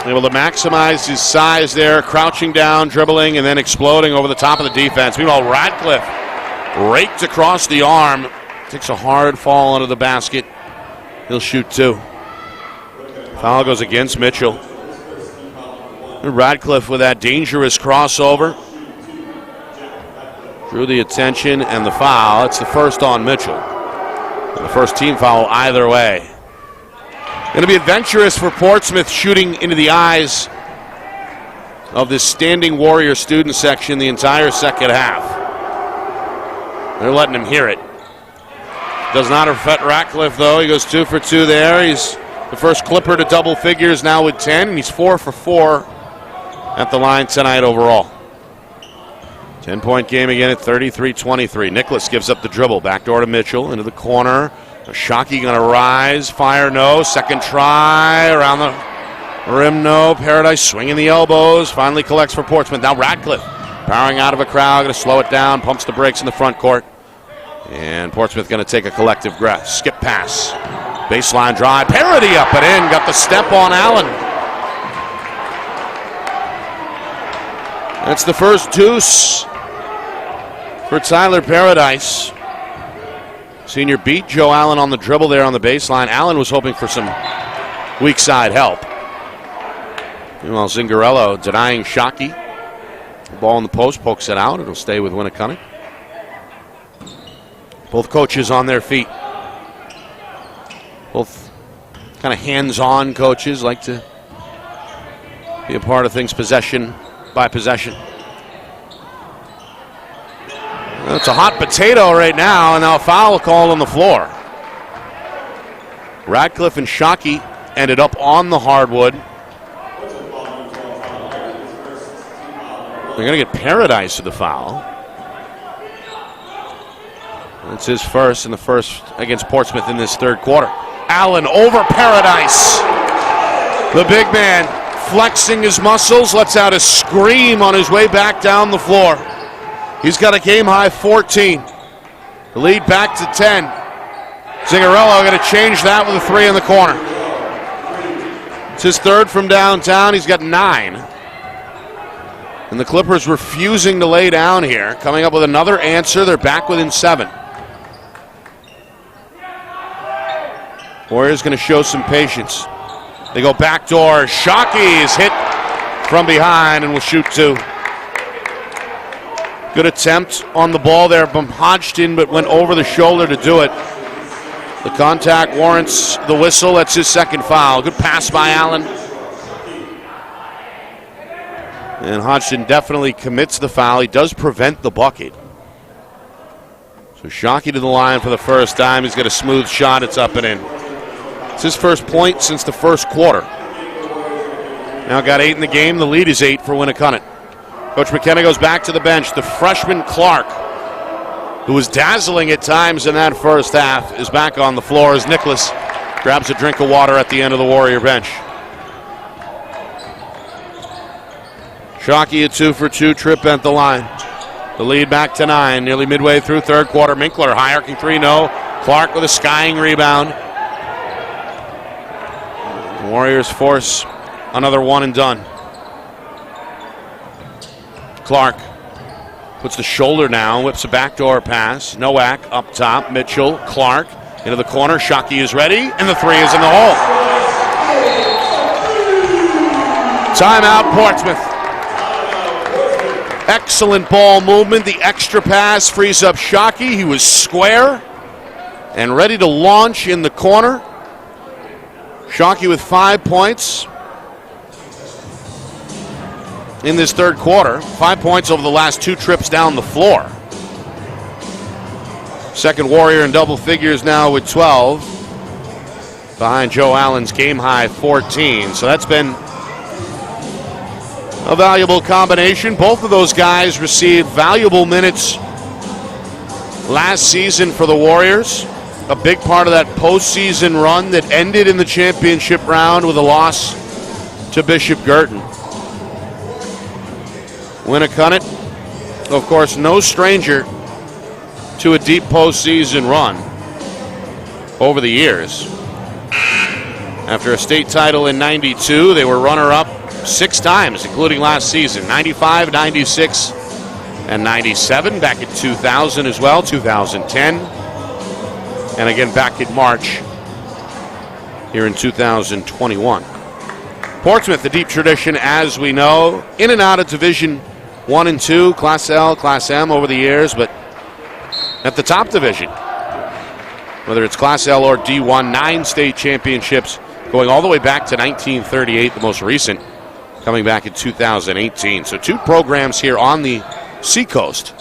Speaker 1: able to maximize his size there, crouching down, dribbling, and then exploding over the top of the defense. Meanwhile, Radcliffe raked across the arm, takes a hard fall into the basket. He'll shoot 2. Foul goes against Mitchell. Radcliffe with that dangerous crossover. Drew the attention and the foul. It's the first on Mitchell. And the first team foul either way. Going to be adventurous for Portsmouth, shooting into the eyes of this standing Warrior student section the entire second half. They're letting him hear it. Does not affect Radcliffe, though. He goes 2 for 2 there. He's the first Clipper to double figures now with 10, and he's 4 for 4 at the line tonight overall. 10-point game again at 33-23. Nicholas gives up the dribble. Backdoor to Mitchell into the corner. Shockey going to rise. Fire no. Second try. Around the rim no. Paradise swinging the elbows. Finally collects for Portsmouth. Now Radcliffe powering out of a crowd. Going to slow it down. Pumps the brakes in the front court. And Portsmouth going to take a collective breath. Skip pass. Baseline drive. Parody up and in. Got the step on Allen. That's the first deuce for Tyler Paradise. Senior beat Joe Allen on the dribble there on the baseline. Allen was hoping for some weak side help. Meanwhile, Zingarello denying Shockey. The ball in the post, pokes it out. It'll stay with Winnacunnet. Both coaches on their feet. Both kind of hands-on coaches, like to be a part of things possession by possession. It's a hot potato right now, and now a foul called on the floor. Radcliffe and Shockey ended up on the hardwood. They're going to get Paradise to the foul. That's his first, and the first against Portsmouth in this third quarter. Allen over Paradise. The big man flexing his muscles, lets out a scream on his way back down the floor. He's got a game-high 14. The lead back to 10. Zingarello going to change that with a three in the corner. It's his third from downtown. He's got 9. And the Clippers refusing to lay down here. Coming up with another answer. They're back within 7. Warriors going to show some patience. They go backdoor. Shockey is hit from behind and will shoot 2. Good attempt on the ball there from Hodgson, but went over the shoulder to do it. The contact warrants the whistle. That's his second foul. Good pass by Allen. And Hodgson definitely commits the foul. He does prevent the bucket. So Shockey to the line for the first time. He's got a smooth shot. It's up and in. It's his first point since the first quarter. Now got 8 in the game. The lead is 8 for Winnacunnet. Coach McKenna goes back to the bench. The freshman Clark, who was dazzling at times in that first half, is back on the floor as Nicholas grabs a drink of water at the end of the Warrior bench. Shockey a 2 for 2 trip at the line. The lead back to 9, nearly midway through third quarter. Minkler high arcing 3, no. Clark with a skying rebound. The Warriors force another one and done. Clark puts the shoulder down, whips a backdoor pass. Nowak up top. Mitchell, Clark into the corner. Shockey is ready, and the 3 is in the hole. Timeout, Portsmouth. Excellent ball movement. The extra pass frees up Shockey. He was square and ready to launch in the corner. Shockey with 5 points in this third quarter. 5 points over the last 2 trips down the floor. Second Warrior in double figures now with 12. Behind Joe Allen's game-high 14. So that's been a valuable combination. Both of those guys received valuable minutes last season for the Warriors. A big part of that postseason run that ended in the championship round with a loss to Bishop Girton. Winnacunnet, of course, no stranger to a deep postseason run over the years. After a state title in '92, they were runner-up 6 times, including last season, 95, 96, and 97. Back in 2000 as well, 2010. And again back in March here in 2021. Portsmouth, the deep tradition, as we know, in and out of Division 1 and 2, Class L, Class M over the years, but at the top division, whether it's Class L or D1, 9 state championships going all the way back to 1938, the most recent coming back in 2018. So 2 programs here on the Seacoast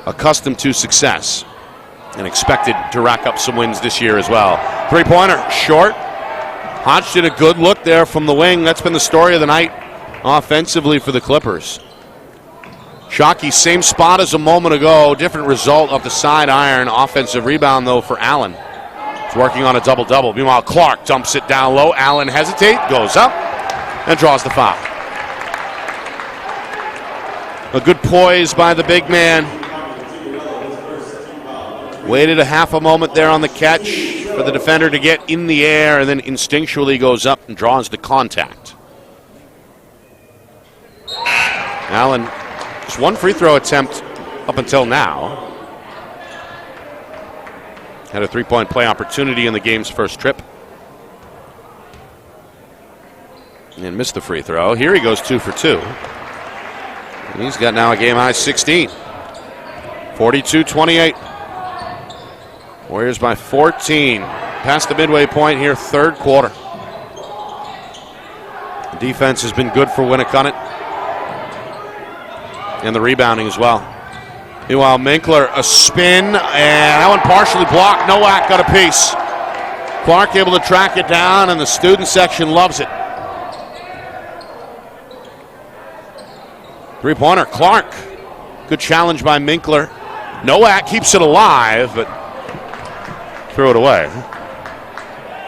Speaker 1: accustomed to success and expected to rack up some wins this year as well. 3-pointer, short. Hodge did a good look there from the wing. That's been the story of the night offensively for the Clippers. Shockey, same spot as a moment ago. Different result of the side iron. Offensive rebound, though, for Allen. He's working on a double-double. Meanwhile, Clark dumps it down low. Allen hesitates, goes up, and draws the foul. A good poise by the big man. Waited a half a moment there on the catch for the defender to get in the air, and then instinctually goes up and draws the contact. Allen, just one free throw attempt up until now. Had a three-point play opportunity in the game's first trip. And missed the free throw. Here he goes 2 for 2. And he's got now a game-high 16. 42-28. Warriors by 14. Past the midway point here, third quarter. The defense has been good for Winnacunnet. And the rebounding as well. Meanwhile, Minkler, a spin, and that one partially blocked. Nowak got a piece. Clark able to track it down, and the student section loves it. Three-pointer, Clark. Good challenge by Minkler. Nowak keeps it alive, but threw it away.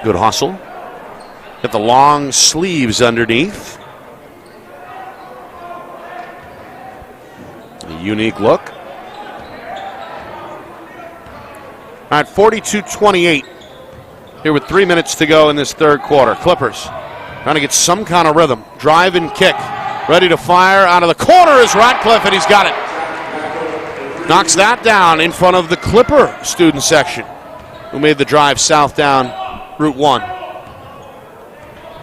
Speaker 1: Good hustle. Got the long sleeves underneath. A unique look. All right, 42-28 here with 3 minutes to go in this third quarter. Clippers trying to get some kind of rhythm. Drive and kick. Ready to fire out of the corner is Ratcliffe, and he's got it. Knocks that down in front of the Clipper student section, who made the drive south down Route 1.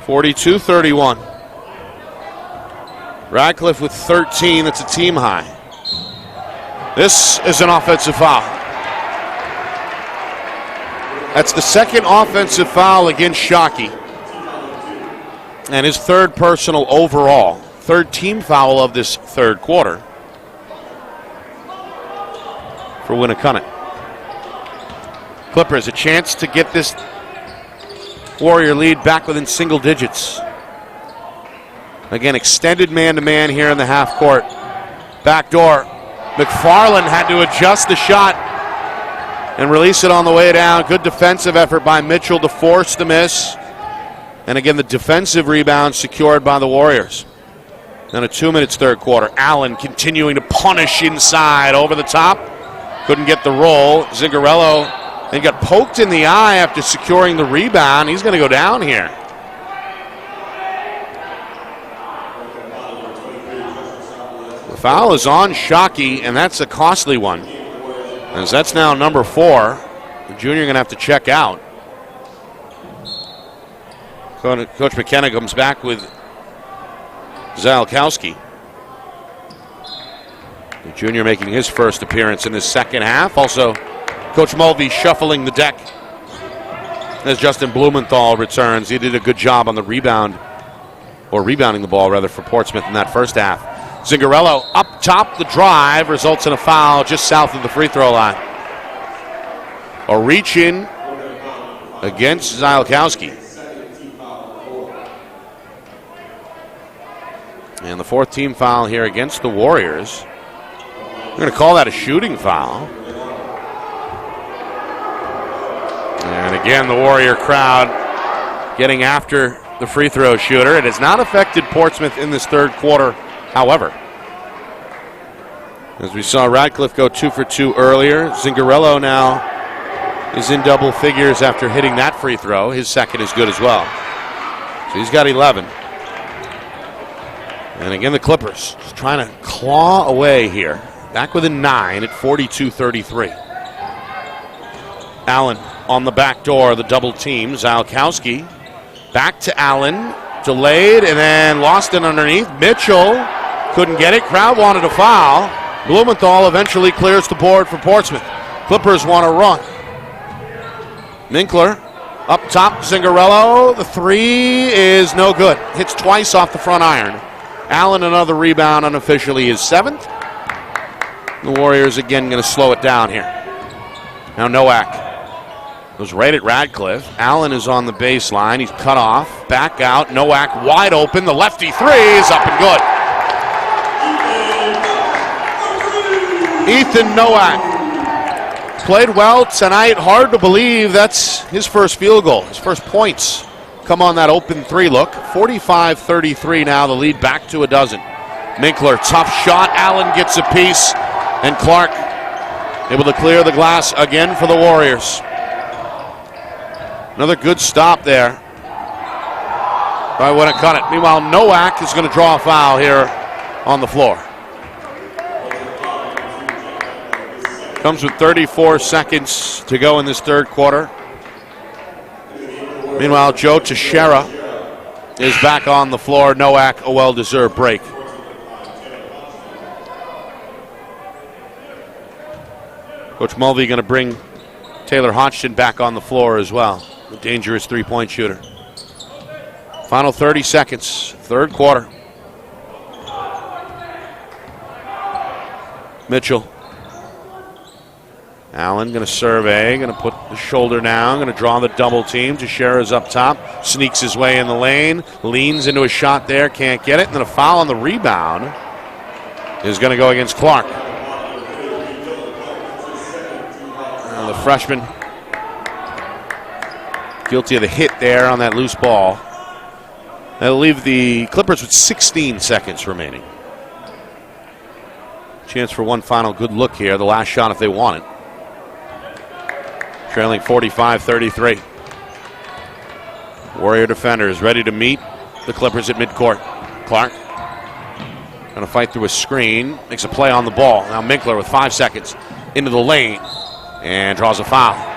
Speaker 1: 42-31. Ratcliffe with 13. That's a team high. This is an offensive foul. That's the second offensive foul against Shockey. And his third personal overall. Third team foul of this third quarter for Winnacunnet. Clippers a chance to get this Warrior lead back within single digits. Again, extended man-to-man here in the half court. Back door. McFarland had to adjust the shot and release it on the way down. Good defensive effort by Mitchell to force the miss. And again, the defensive rebound secured by the Warriors. Then a 2 minutes third quarter. Allen continuing to punish inside over the top. Couldn't get the roll. Zingarello and got poked in the eye after securing the rebound. He's going to go down here. The foul is on Shockey, and that's a costly one, as that's now number 4. The junior going to have to check out. Coach McKenna comes back with Zalkowski. The junior making his first appearance in this second half. Also, Coach Mulvey shuffling the deck as Justin Blumenthal returns. He did a good job on the rebound, or rebounding the ball rather, for Portsmouth in that first half. Zingarello up top, the drive results in a foul just south of the free throw line. A reach in against Zalkowski. And the fourth team foul here against the Warriors. We're going to call that a shooting foul. And again, the Warrior crowd getting after the free throw shooter. It has not affected Portsmouth in this third quarter, however. As we saw Radcliffe go 2 for 2 earlier, Zingarello now is in double figures after hitting that free throw. His second is good as well. So he's got 11. And again, the Clippers just trying to claw away here. Back within 9 at 42-33. Allen on the back door, the double team. Zalkowski back to Allen. Delayed and then lost it underneath. Mitchell couldn't get it. Crowd wanted a foul. Blumenthal eventually clears the board for Portsmouth. Clippers want to run. Minkler up top. Zingarello. The three is no good. Hits twice off the front iron. Allen another rebound, unofficially his 7th. The Warriors again going to slow it down here. Now Nowak Goes right at Radcliffe. Allen is on the baseline. He's cut off. Back out. Nowak wide open. The lefty three is up and good. Ethan Nowak played well tonight. Hard to believe that's his first field goal. His first points come on that open three look. 45-33 now. The lead back to a dozen. Minkler, tough shot. Allen gets a piece. And Clark able to clear the glass again for the Warriors. Another good stop there by Winnacunnet. Meanwhile, Nowak is going to draw a foul here on the floor. Comes with 34 seconds to go in this third quarter. Meanwhile, Joe Teixeira is back on the floor. Nowak, a well-deserved break. Coach Mulvey going to bring Taylor Hodgson back on the floor as well. A dangerous three-point shooter. Final 30 seconds, third quarter. Mitchell. Allen going to survey, going to put the shoulder down, going to draw the double team. Teixeira's up top, sneaks his way in the lane, leans into a shot there, can't get it, and then a foul on the rebound is going to go against Clark. The freshman guilty of the hit there on that loose ball. That'll leave the Clippers with 16 seconds remaining. Chance for one final good look here, the last shot if they want it. Trailing 45-33. Warrior defenders ready to meet the Clippers at midcourt. Clark going to fight through a screen, makes a play on the ball. Now Minkler with 5 seconds into the lane and draws a foul.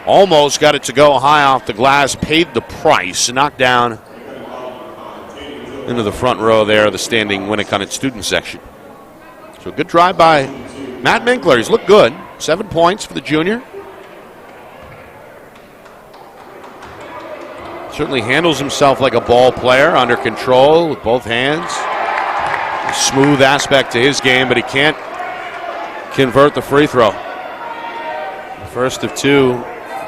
Speaker 1: Almost got it to go high off the glass, paid the price, knocked down into the front row there of the standing Winnacunnet student section. So a good drive by Matt Minkler. He's looked good. 7 points for the junior. Certainly handles himself like a ball player, under control with both hands. A smooth aspect to his game, but he can't convert the free throw. First of two,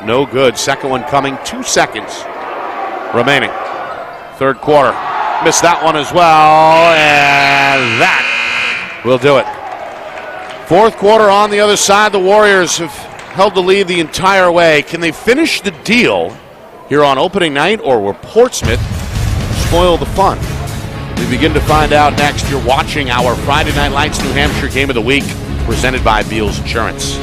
Speaker 1: no good. Second one coming, 2 seconds remaining. Third quarter, missed that one as well, and that will do it. Fourth quarter on the other side. The Warriors have held the lead the entire way. Can they finish the deal here on opening night, or will Portsmouth spoil the fun? We begin to find out next. You're watching our Friday Night Lights New Hampshire Game of the Week, presented by Beals Insurance.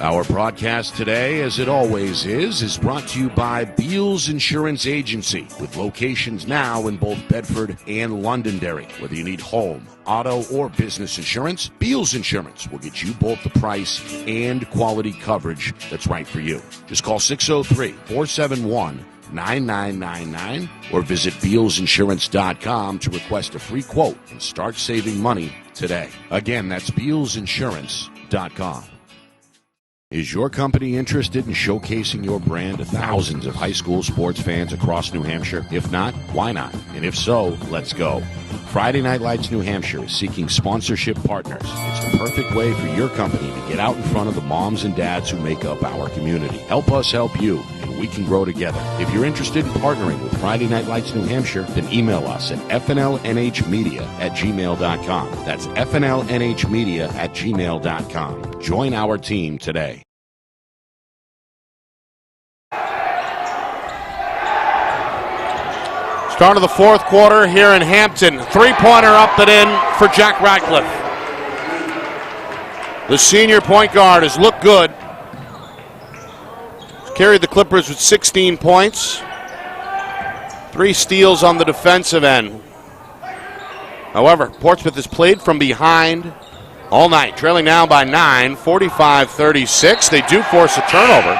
Speaker 1: Our broadcast today, as it always is brought to you by Beals Insurance Agency, with locations now in both Bedford and Londonderry. Whether you need home, auto, or business insurance, Beals Insurance will get you both the price and quality coverage that's right for you. Just call 603-471-9999 or visit BealsInsurance.com to request a free quote and start saving money today. Again, that's BealsInsurance.com. Is your company interested in showcasing your brand to thousands of high school sports fans across New Hampshire? If not, why not? And if so, let's go. Friday Night Lights New Hampshire is seeking sponsorship partners. It's the perfect way for your company to get out in front of the moms and dads who make up our community. Help us help you, and we can grow together. If you're interested in partnering with Friday Night Lights New Hampshire, then email us at FNLNHmedia@gmail.com. That's FNLNHmedia@gmail.com. Join our team today. Start of the fourth quarter here in Hampton. Three-pointer up and in for Jack Radcliffe. The senior point guard has looked good. He's carried the Clippers with 16 points. 3 steals on the defensive end. However, Portsmouth has played from behind all night, trailing now by 9, 45-36. They do force a turnover.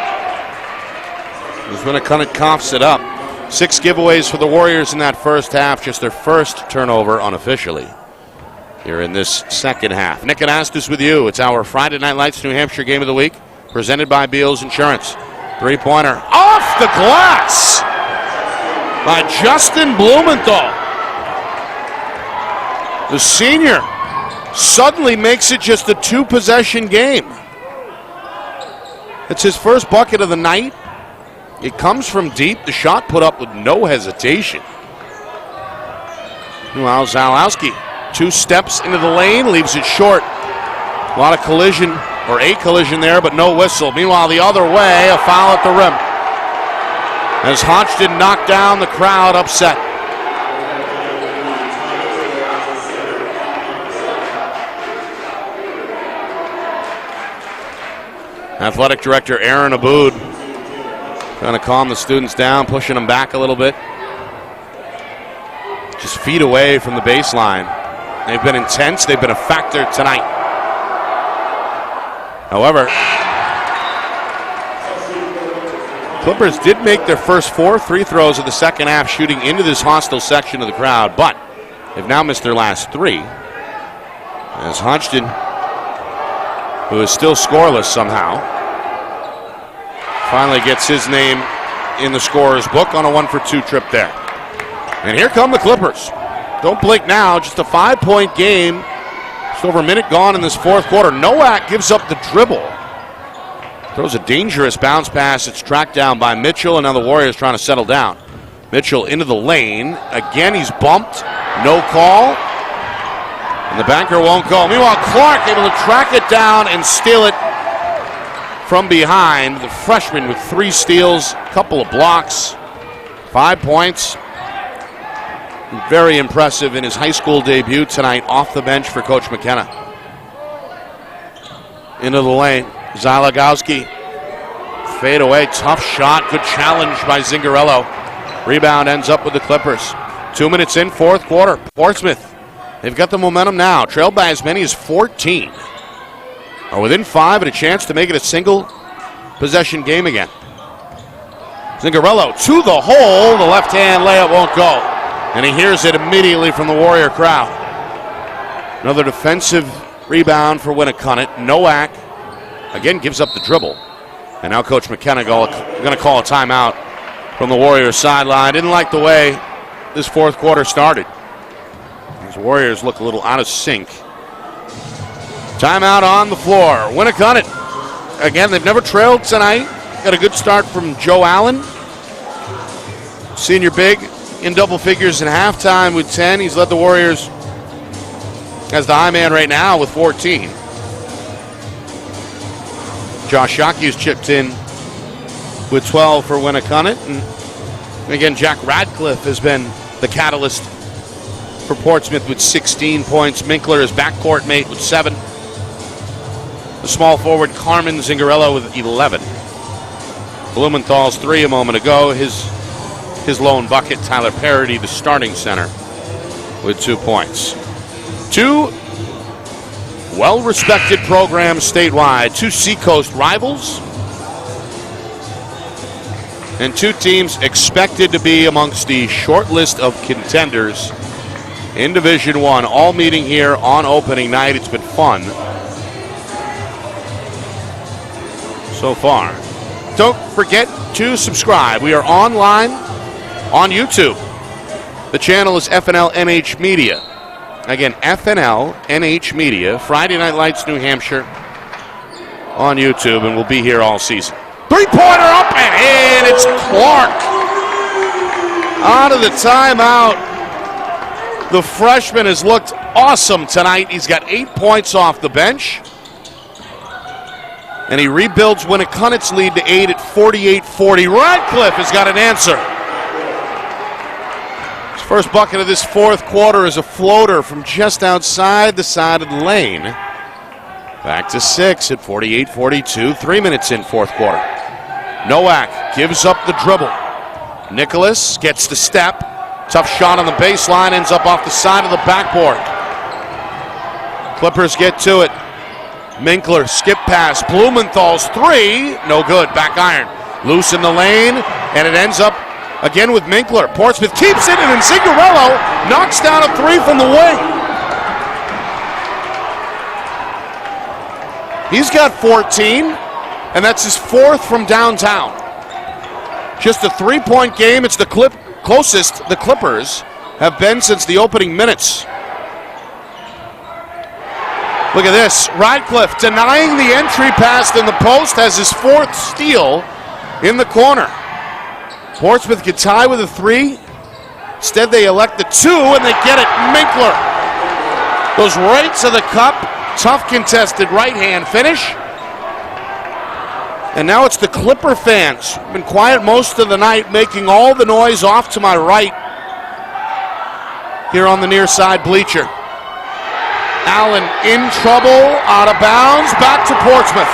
Speaker 1: As Winnacunnet coughs it up. 6 giveaways for the Warriors in that first half, just their first turnover unofficially. here in this second half. Nick Anastas with you. It's our Friday Night Lights New Hampshire Game of the Week, presented by Beals Insurance. Three-pointer off the glass by Justin Blumenthal. The senior suddenly makes it just a two-possession game. It's his first bucket of the night. It comes from deep. The shot put up with no hesitation. Meanwhile, Zalowski, 2 steps into the lane, leaves it short. A lot of collision, or a collision there, but no whistle. Meanwhile, the other way, a foul at the rim. As Hodgson knocked down, the crowd upset. Athletic Director Aaron Aboud trying to calm the students down, pushing them back a little bit. Just feet away from the baseline. They've been intense. They've been a factor tonight. However, Clippers did make their first 4 free throws of the second half, shooting into this hostile section of the crowd, but they've now missed their last 3. As Hodgson, who is still scoreless somehow, finally gets his name in the scorer's book on a 1-for-2 trip there. And here come the Clippers. Don't blink now, just a 5-point game. Just over a minute gone in this fourth quarter. Nowak gives up the dribble. Throws a dangerous bounce pass. It's tracked down by Mitchell, and now the Warriors trying to settle down. Mitchell into the lane. Again, he's bumped. No call. And the banker won't go. Meanwhile, Clark able to track it down and steal it from behind. The freshman with 3 steals, a couple of blocks, 5 points. Very impressive in his high school debut tonight off the bench for Coach McKenna. Into the lane. Zalagowski. Fade away. Tough shot. Good challenge by Zingarello. Rebound ends up with the Clippers. 2 minutes in, fourth quarter. Portsmouth. They've got the momentum now. Trailed by as many as 14. Are within 5 and a chance to make it a single possession game again. Zingarello to the hole. The left-hand layup won't go. And he hears it immediately from the Warrior crowd. Another defensive rebound for Winnacunnet. Nowak again gives up the dribble. And now Coach McKenna going to call a timeout from the Warriors sideline. Didn't like the way this fourth quarter started. These Warriors look a little out of sync. Timeout on the floor. Winnacunnet. Again, they've never trailed tonight. Got a good start from Joe Allen. Senior big. In double figures in halftime with 10. He's led the Warriors as the high man right now with 14. Josh Shockey's chipped in with 12 for Winnacunnet. And again, Jack Radcliffe has been the catalyst for Portsmouth with 16 points. Minkler is backcourt mate with 7. The small forward Carmen Zingarello with 11. Blumenthal's 3 a moment ago. His lone bucket, Tyler Parody, the starting center, with 2 points. 2 well-respected programs statewide, 2 Seacoast rivals, and 2 teams expected to be amongst the short list of contenders in Division I, all meeting here on opening night. It's been fun so far. Don't forget to subscribe. We are online on YouTube. The channel is FNLNH Media. Again, FNLNH Media, Friday Night Lights New Hampshire on YouTube, and we'll be here all season. Three-pointer up and in. It's Clark. Out of the timeout. The freshman has looked awesome tonight. He's got 8 points off the bench. And he rebuilds Winnacunnet's lead to 8 at 48-40. Radcliffe has got an answer. First bucket of this fourth quarter is a floater from just outside the side of the lane. Back to 6 at 48-42. 3 minutes in fourth quarter. Nowak gives up the dribble. Nicholas gets the step. Tough shot on the baseline. Ends up off the side of the backboard. Clippers get to it. Minkler skip pass. Blumenthal's 3. No good. Back iron. Loose in the lane. And it ends up again with Minkler. Portsmouth keeps it, and then Zingarello knocks down a 3 from the wing. He's got 14, and that's his 4th from downtown. Just a 3-point game. It's the closest the Clippers have been since the opening minutes. Look at this. Radcliffe denying the entry pass in the post, has his 4th steal in the corner. Portsmouth could tie with a 3. Instead, they elect the 2, and they get it. Minkler goes right to the cup. Tough contested right-hand finish. And now it's the Clipper fans. Been quiet most of the night, making all the noise off to my right here on the near side bleacher. Allen in trouble, out of bounds, back to Portsmouth.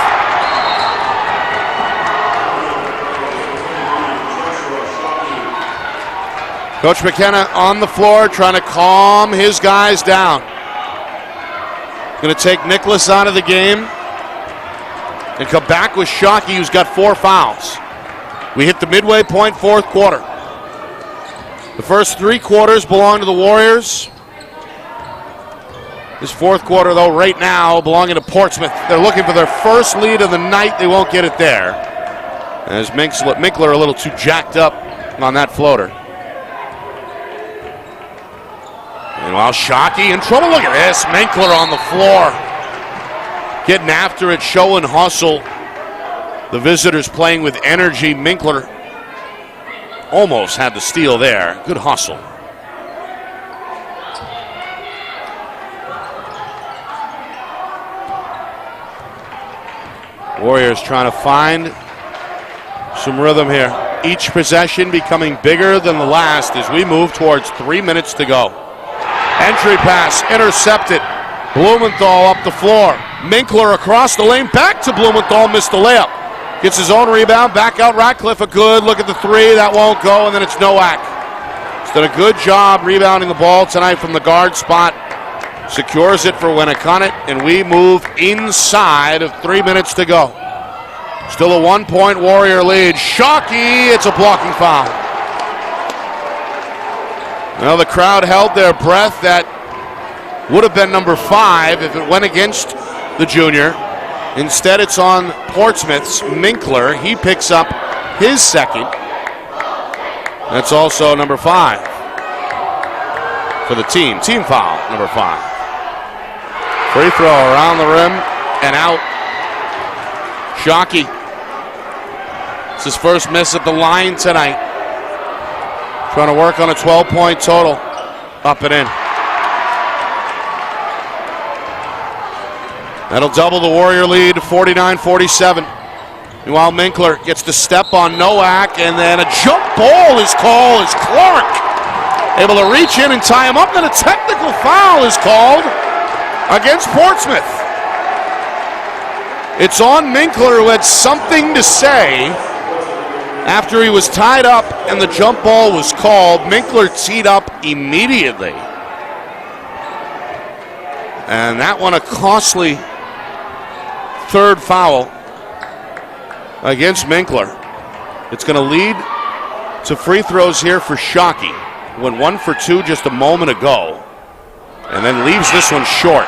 Speaker 1: Coach McKenna on the floor trying to calm his guys down. Going to take Nicholas out of the game and come back with Shockey, who's got 4 fouls. We hit the midway point, 4th quarter. The first 3 quarters belong to the Warriors. This 4th quarter, though, right now, belonging to Portsmouth. They're looking for their first lead of the night. They won't get it there, as Minkler a little too jacked up on that floater. Meanwhile, Shockey in trouble. Look at this. Minkler on the floor. Getting after it, showing hustle. The visitors playing with energy. Minkler almost had the steal there. Good hustle. Warriors trying to find some rhythm here. Each possession becoming bigger than the last as we move towards 3 minutes to go. Entry pass intercepted. Blumenthal up the floor. Minkler across the lane. Back to Blumenthal. Missed the layup. Gets his own rebound. Back out Radcliffe. A good look at the 3. That won't go. And then it's Nowak. He's done a good job rebounding the ball tonight from the guard spot. Secures it for Winnacunnet. And we move inside of 3 minutes to go. Still a 1-point Warrior lead. Shockey. It's a blocking foul. Well, the crowd held their breath. That would have been number 5 if it went against the junior. Instead, it's on Portsmouth's Minkler. He picks up his 2nd. That's also number 5 for the team. Team foul, number 5. Free throw around the rim and out. Shockey. It's his first miss at the line tonight. Trying to work on a 12-point total. Up and in. That'll double the Warrior lead to 49-47. Meanwhile, Minkler gets to step on Nowak, and then a jump ball is called as Clark able to reach in and tie him up. Then a technical foul is called against Portsmouth. It's on Minkler, who had something to say after he was tied up and the jump ball was called. Minkler teed up immediately. And that one a costly 3rd foul against Minkler. It's going to lead to free throws here for Shockey. Went 1 for 2 just a moment ago. And then leaves this one short.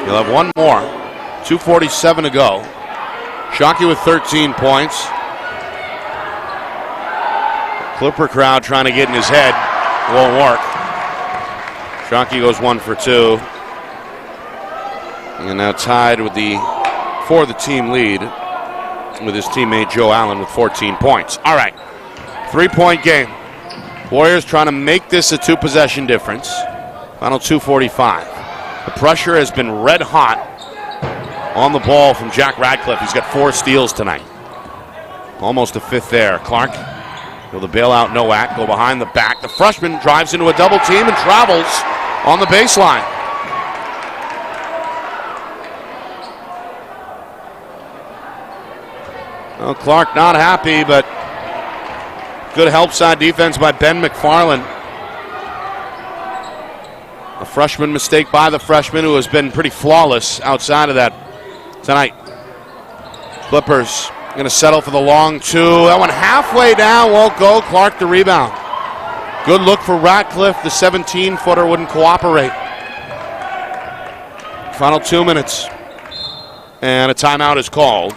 Speaker 1: He'll have one more. 2:47 to go. Shockey with 13 points. Clipper crowd trying to get in his head. Won't work. Shockey goes 1 for 2. And now tied for the team lead with his teammate Joe Allen with 14 points. All right, 3-point game. Warriors trying to make this a 2-possession difference. Final 2:45. The pressure has been red hot on the ball from Jack Radcliffe. He's got 4 steals tonight. Almost a 5th there. Clark will bail out Nowak, go behind the back. The freshman drives into a double team and travels on the baseline. Well, Clark not happy, but good help side defense by Ben McFarland. A freshman mistake by the freshman, who has been pretty flawless outside of that tonight. Clippers going to settle for the long 2. That one halfway down, won't go. Clark the rebound. Good look for Radcliffe. The 17-footer wouldn't cooperate. Final 2 minutes. And a timeout is called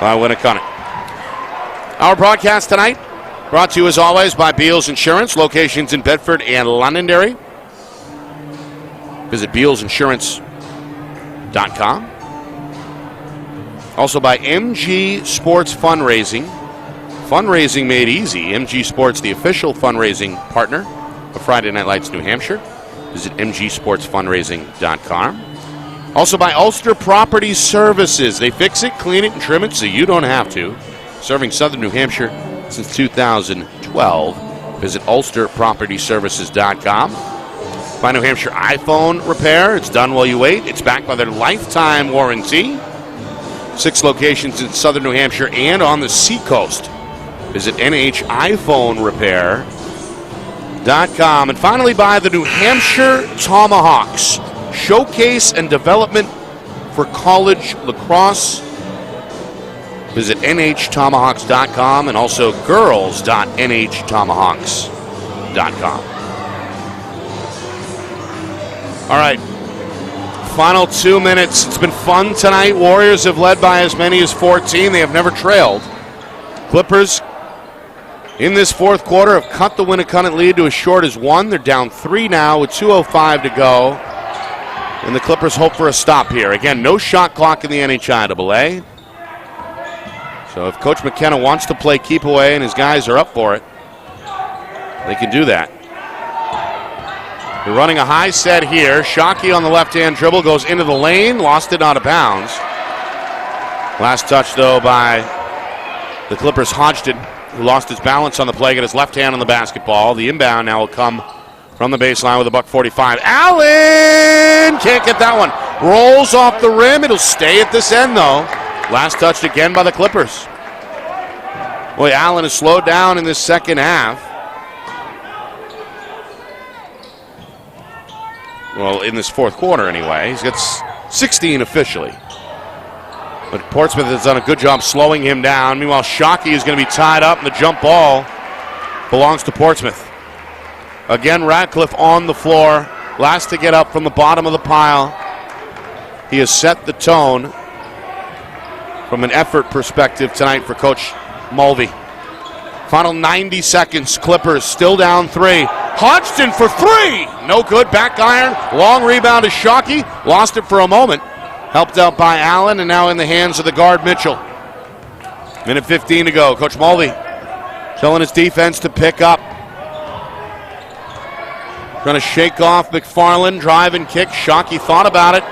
Speaker 1: by Winnacunnet. Our broadcast tonight brought to you as always by Beals Insurance, locations in Bedford and Londonderry. Visit bealsinsurance.com. Also by MG Sports Fundraising. Fundraising made easy. MG Sports, the official fundraising partner of Friday Night Lights New Hampshire. Visit mgsportsfundraising.com. Also by Ulster Property Services. They fix it, clean it, and trim it so you don't have to. Serving Southern New Hampshire since 2012. Visit ulsterpropertyservices.com. By New Hampshire iPhone repair. It's done while you wait. It's backed by their lifetime warranty. 6 locations in Southern New Hampshire and on the seacoast. Visit NHiPhoneRepair.com. And finally by the New Hampshire Tomahawks. Showcase and development for college lacrosse. Visit nhtomahawks.com and also girls.nhtomahawks.com. All right, final 2 minutes. It's been fun tonight. Warriors have led by as many as 14. They have never trailed. Clippers in this fourth quarter have cut the Winnacunnet lead to as short as 1. They're down 3 now with 2:05 to go. And the Clippers hope for a stop here. Again, no shot clock in the NHIAA. So if Coach McKenna wants to play keep away and his guys are up for it, they can do that. They're running a high set here. Shockey on the left-hand dribble goes into the lane, lost it out of bounds. Last touch, though, by the Clippers' Hodgson, who lost his balance on the play, got his left hand on the basketball. The inbound now will come from the baseline with a $1.45. Allen can't get that one. Rolls off the rim. It'll stay at this end, though. Last touched again by the Clippers. Boy, Allen has slowed down in this second half. Well, in this fourth quarter anyway. He's got 16 officially. But Portsmouth has done a good job slowing him down. Meanwhile, Shockey is going to be tied up, and the jump ball belongs to Portsmouth. Again, Radcliffe on the floor. Last to get up from the bottom of the pile. He has set the tone from an effort perspective tonight for Coach Mulvey. Final 90 seconds. Clippers still down 3. Hodgson for 3. No good. Back iron. Long rebound to Shockey. Lost it for a moment. Helped out by Allen, and now in the hands of the guard Mitchell. Minute 15 to go. Coach Mulvey telling his defense to pick up. Trying to shake off McFarland. Drive and kick. Shockey thought about it.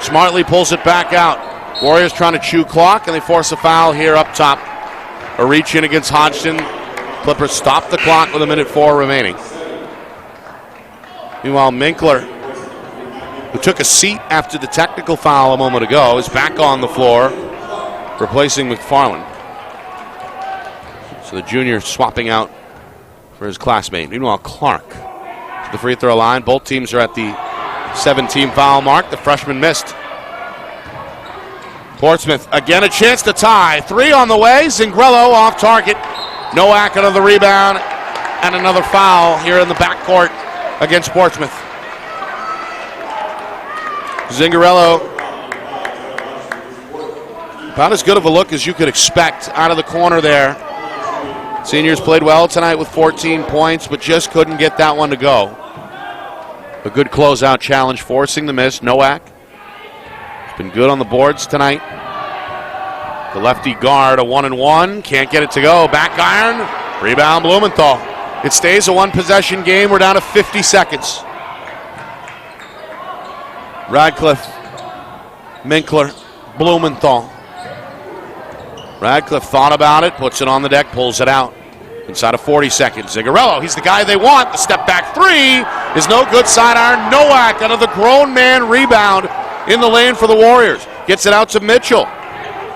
Speaker 1: Smartly pulls it back out. Warriors trying to chew clock, and they force a foul here up top. A reach in against Hodgson. Clippers stop the clock with 1:04 remaining. Meanwhile, Minkler, who took a seat after the technical foul a moment ago, is back on the floor, replacing McFarland. So the junior swapping out for his classmate. Meanwhile, Clark to the free throw line. Both teams are at the 7-team foul mark. The freshman missed. Portsmouth, again a chance to tie. 3 on the way. Zingrello off target. Nowak another rebound and another foul here in the backcourt against Portsmouth. Zingrello, about as good of a look as you could expect out of the corner there. Seniors played well tonight with 14 points, but just couldn't get that one to go. A good closeout challenge, forcing the miss. Nowak has been good on the boards tonight. The lefty guard, a 1-and-1, can't get it to go. Back iron, rebound Blumenthal. It stays a one-possession game. We're down to 50 seconds. Radcliffe, Minkler, Blumenthal. Radcliffe thought about it, puts it on the deck, pulls it out. Inside of 40 seconds. Zingarello, he's the guy they want. The step back 3 is no good. Side iron. Nowak, another grown man rebound in the lane for the Warriors. Gets it out to Mitchell.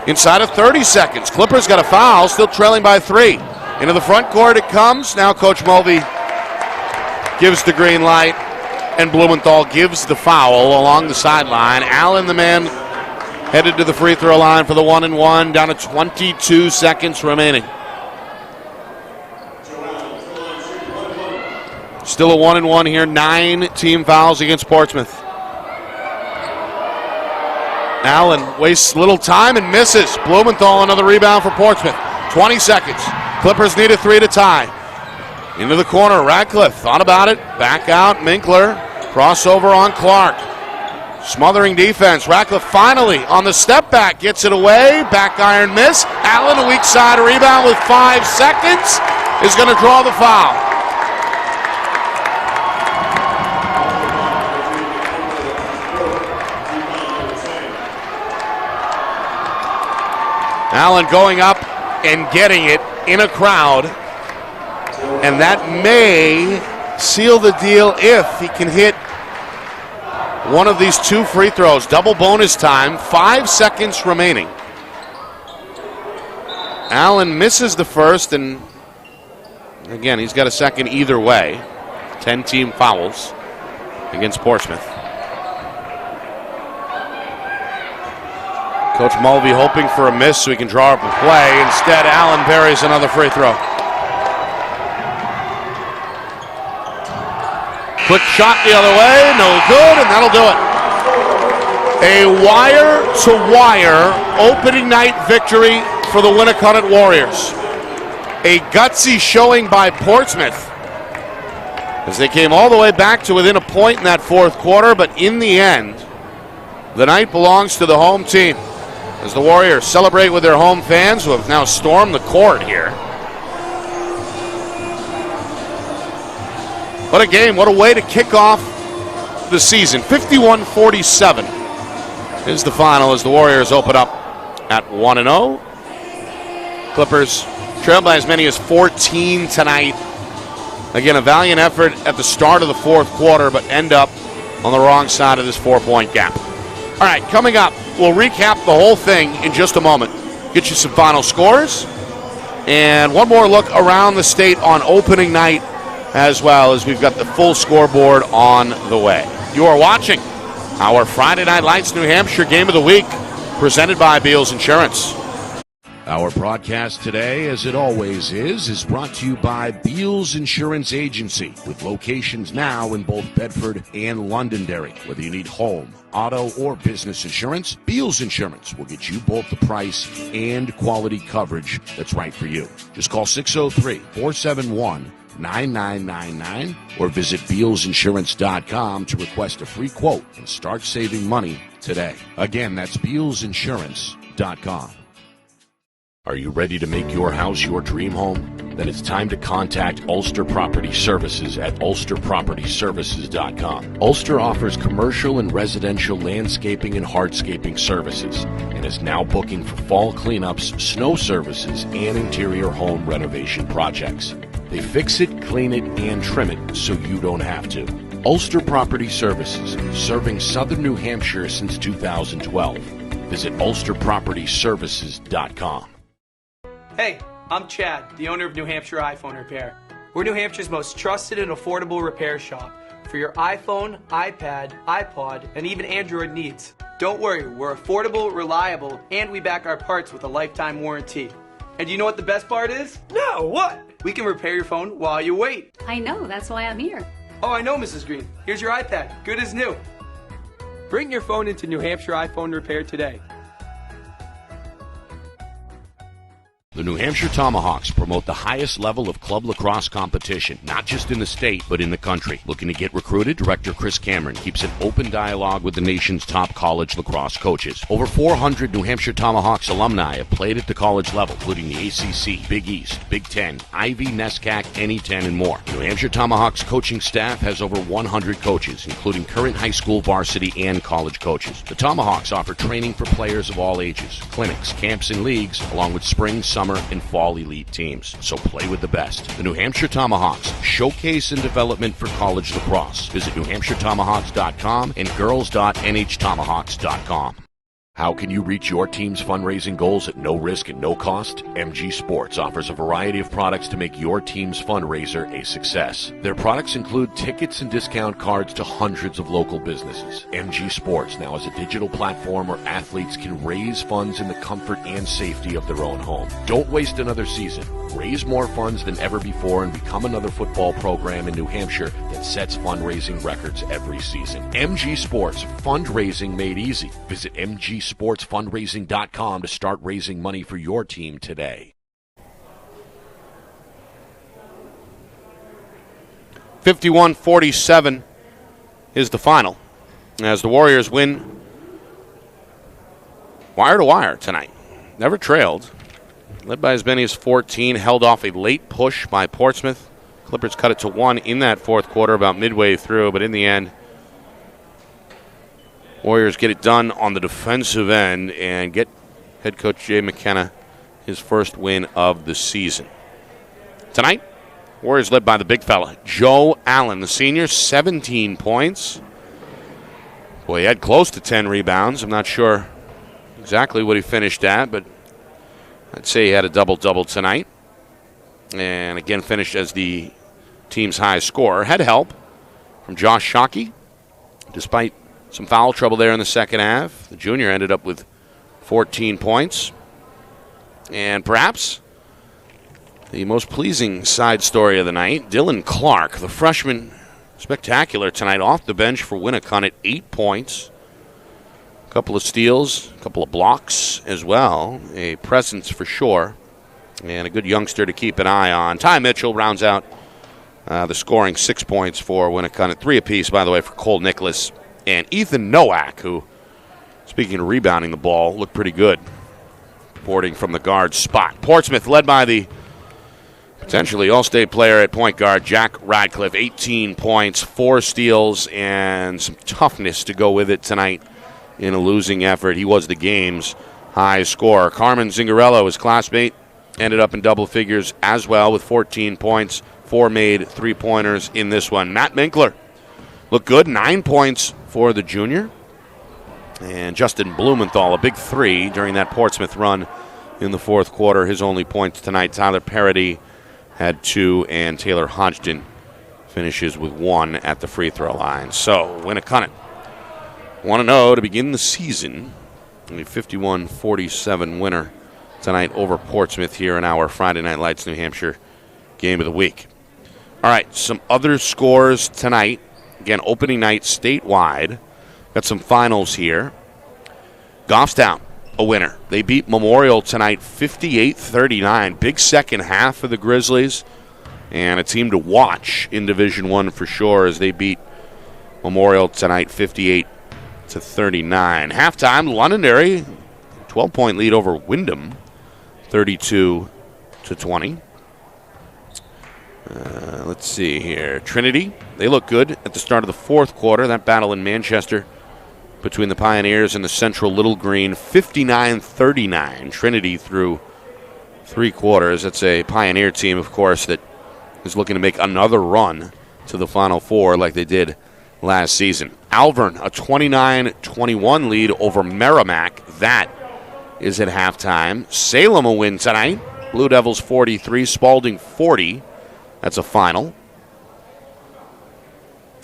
Speaker 1: Inside of 30 seconds. Clippers got a foul, still trailing by 3. Into the front court it comes. Now Coach Mulvey gives the green light, and Blumenthal gives the foul along the sideline. Allen, the man, headed to the free throw line for the 1-and-1. Down to 22 seconds remaining. Still a 1-and-1 here. 9 team fouls against Portsmouth. Allen wastes little time and misses. Blumenthal another rebound for Portsmouth. 20 seconds. Clippers need a 3 to tie. Into the corner, Radcliffe thought about it. Back out, Minkler. Crossover on Clark. Smothering defense. Radcliffe finally on the step back. Gets it away. Back iron miss. Allen, a weak side rebound with 5 seconds. Is going to draw the foul. Allen going up and getting it in a crowd. And that may seal the deal if he can hit one of these 2 free throws. Double bonus time, 5 seconds remaining. Allen misses the first, and again, he's got a second either way. 10 team fouls against Portsmouth. Coach Mulvey hoping for a miss so he can draw up a play. Instead, Allen buries another free throw. Quick shot the other way, no good, and that'll do it. A wire-to-wire opening night victory for the Winnacunnet Warriors. A gutsy showing by Portsmouth as they came all the way back to within a point in that fourth quarter, but in the end, the night belongs to the home team as the Warriors celebrate with their home fans who have now stormed the court here. What a game, what a way to kick off the season. 51-47 is the final as the Warriors open up at 1-0. Clippers trailed by as many as 14 tonight. Again, a valiant effort at the start of the fourth quarter, but end up on the wrong side of this 4-point gap. All right, coming up, we'll recap the whole thing in just a moment. Get you some final scores and one more look around the state on opening night, as well as we've got the full scoreboard on the way. You are watching our Friday Night Lights New Hampshire Game of the Week, presented by Beals Insurance.
Speaker 3: Our broadcast today, as it always is brought to you by Beals Insurance Agency, with locations now in both Bedford and Londonderry. Whether you need home, auto, or business insurance, Beals Insurance will get you both the price and quality coverage that's right for you. Just call 603-471-9999 or visit BealsInsurance.com to request a free quote and start saving money today. Again, that's BealsInsurance.com. Are you ready to make your house your dream home? Then it's time to contact Ulster Property Services at ulsterpropertyservices.com. Ulster offers commercial and residential landscaping and hardscaping services and is now booking for fall cleanups, snow services, and interior home renovation projects. They fix it, clean it, and trim it so you don't have to. Ulster Property Services, serving southern New Hampshire since 2012. Visit ulsterpropertyservices.com.
Speaker 2: Hey, I'm Chad, the owner of New Hampshire iPhone Repair. We're New Hampshire's most trusted and affordable repair shop for your iPhone, iPad, iPod, and even Android needs. Don't worry, we're affordable, reliable, and we back our parts with a lifetime warranty. And you know what the best part is? No, what? We can repair your phone while you wait.
Speaker 4: I know, that's why I'm here.
Speaker 2: Oh, I know, Mrs. Green. Here's your iPad, good as new. Bring your phone into New Hampshire iPhone Repair today.
Speaker 3: The New Hampshire Tomahawks promote the highest level of club lacrosse competition, not just in the state, but in the country. Looking to get recruited? Director Chris Cameron keeps an open dialogue with the nation's top college lacrosse coaches. Over 400 New Hampshire Tomahawks alumni have played at the college level, including the ACC, Big East, Big Ten, Ivy, NESCAC, NE10, and more. The New Hampshire Tomahawks coaching staff has over 100 coaches, including current high school, varsity, and college coaches. The Tomahawks offer training for players of all ages, clinics, camps, and leagues, along with spring, summer, and fall elite teams. So play with the best. The New Hampshire Tomahawks, showcase and development for college lacrosse. Visit NewHampshireTomahawks.com and girls.nhtomahawks.com. How can you reach your team's fundraising goals at no risk and no cost? MG Sports offers a variety of products to make your team's fundraiser a success. Their products include tickets and discount cards to hundreds of local businesses. MG Sports now has a digital platform where athletes can raise funds in the comfort and safety of their own home. Don't waste another season. Raise more funds than ever before and become another football program in New Hampshire that sets fundraising records every season. MG Sports, fundraising made easy. Visit mgsportsfundraising.com to start raising money for your team today.
Speaker 1: 51-47 is the final as the Warriors win wire to wire tonight. Never trailed. Led by as many as 14, held off a late push by Portsmouth. Clippers cut it to 1 in that fourth quarter about midway through, but in the end, Warriors get it done on the defensive end and get head coach Jay McKenna his first win of the season. Tonight, Warriors led by the big fella, Joe Allen, the senior, 17 points. Boy, he had close to 10 rebounds. I'm not sure exactly what he finished at, but I'd say he had a double-double tonight. And again, finished as the team's highest scorer. Had help from Josh Shockey. Despite some foul trouble there in the second half, the junior ended up with 14 points. And perhaps the most pleasing side story of the night, Dylan Clark, the freshman, spectacular tonight off the bench for Winnacunnet, 8 points. A couple of steals, a couple of blocks as well. A presence for sure. And a good youngster to keep an eye on. Ty Mitchell rounds out the scoring, 6 points for Winnacunnet. 3 apiece, by the way, for Cole Nicholas and Ethan Nowak, who, speaking of rebounding the ball, looked pretty good. Boarding from the guard spot. Portsmouth led by the potentially all-state player at point guard, Jack Radcliffe, 18 points, 4 steals, and some toughness to go with it tonight in a losing effort. He was the game's high scorer. Carmen Zingarello, his classmate, ended up in double figures as well with 14 points, 4 made three-pointers in this one. Matt Minkler looked good, 9 points for the junior. And Justin Blumenthal, a big 3 during that Portsmouth run in the fourth quarter. His only points tonight. Tyler Parody had 2, and Taylor Hodgson finishes with 1 at the free throw line. So, Winnacunnet 1-0 to begin the season. A 51-47 winner tonight over Portsmouth here in our Friday Night Lights New Hampshire game of the week. All right, some other scores tonight. Again, opening night statewide. Got some finals here. Goffstown, a winner. They beat Memorial tonight 58-39. Big second half for the Grizzlies. And a team to watch in Division I for sure as they beat Memorial tonight 58-39. Halftime, Londonderry, 12-point lead over Wyndham, 32-20. Let's see here. Trinity, they look good at the start of the fourth quarter. That battle in Manchester between the Pioneers and the Central Little Green, 59-39. Trinity through 3 quarters. That's a Pioneer team, of course, that is looking to make another run to the Final Four like they did last season. Alvern, a 29-21 lead over Merrimack. That is at halftime. Salem a win tonight. Blue Devils 43, Spalding 40. That's a final.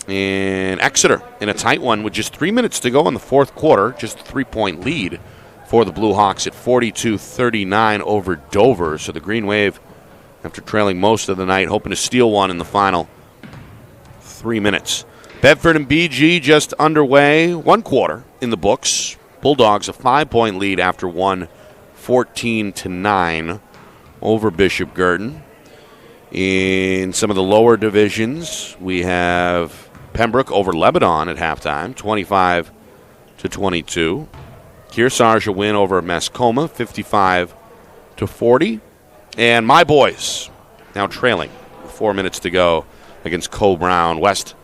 Speaker 1: And Exeter in a tight one with just 3 minutes to go in the fourth quarter. Just a 3-point lead for the Blue Hawks at 42-39 over Dover. So the Green Wave, after trailing most of the night, hoping to steal one in the final 3 minutes. Bedford and BG just underway. 1 quarter in the books. Bulldogs a 5-point lead after one, 14-9 over Bishop Girton. In some of the lower divisions, we have Pembroke over Lebanon at halftime, 25-22. Kearsarge a win over Mascoma, 55-40. And my boys now trailing with 4 minutes to go against Cole Brown. West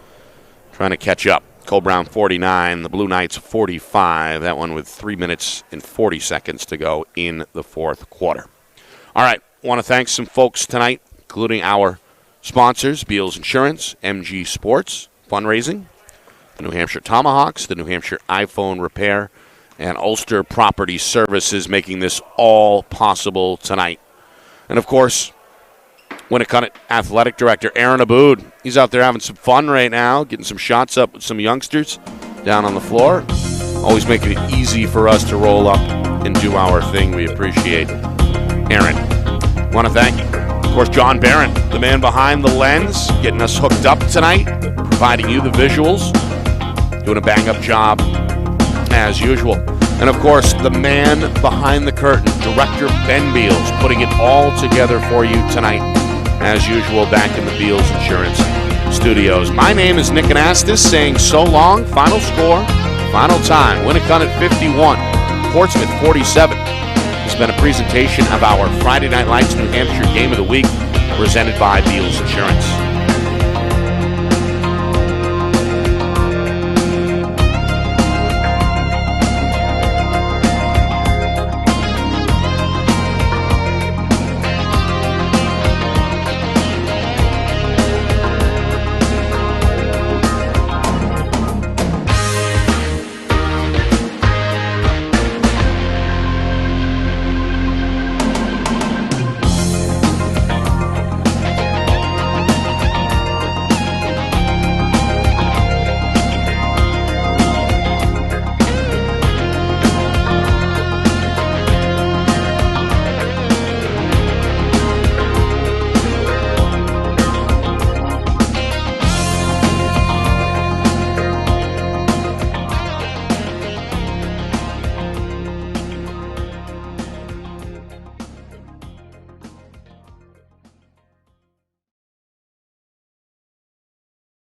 Speaker 1: trying to catch up. Cole Brown 49, the Blue Knights 45. That one with 3 minutes and 40 seconds to go in the fourth quarter. All right, want to thank some folks tonight, including our sponsors, Beals Insurance, MG Sports, Fundraising, the New Hampshire Tomahawks, the New Hampshire iPhone Repair, and Ulster Property Services, making this all possible tonight. And, of course, Winnacunnet Athletic Director Aaron Aboud. He's out there having some fun right now, getting some shots up with some youngsters down on the floor. Always making it easy for us to roll up and do our thing. We appreciate Aaron. Want to thank you. Of course, John Barron, the man behind the lens, getting us hooked up tonight, providing you the visuals, doing a bang-up job as usual. And of course, the man behind the curtain, Director Ben Beals, putting it all together for you tonight, as usual, back in the Beals Insurance Studios. My name is Nick Anastas, saying so long. Final score, final time, Winnacunnet 51, Portsmouth 47. It's been a presentation of our Friday Night Lights New Hampshire Game of the Week, presented by Beals Insurance.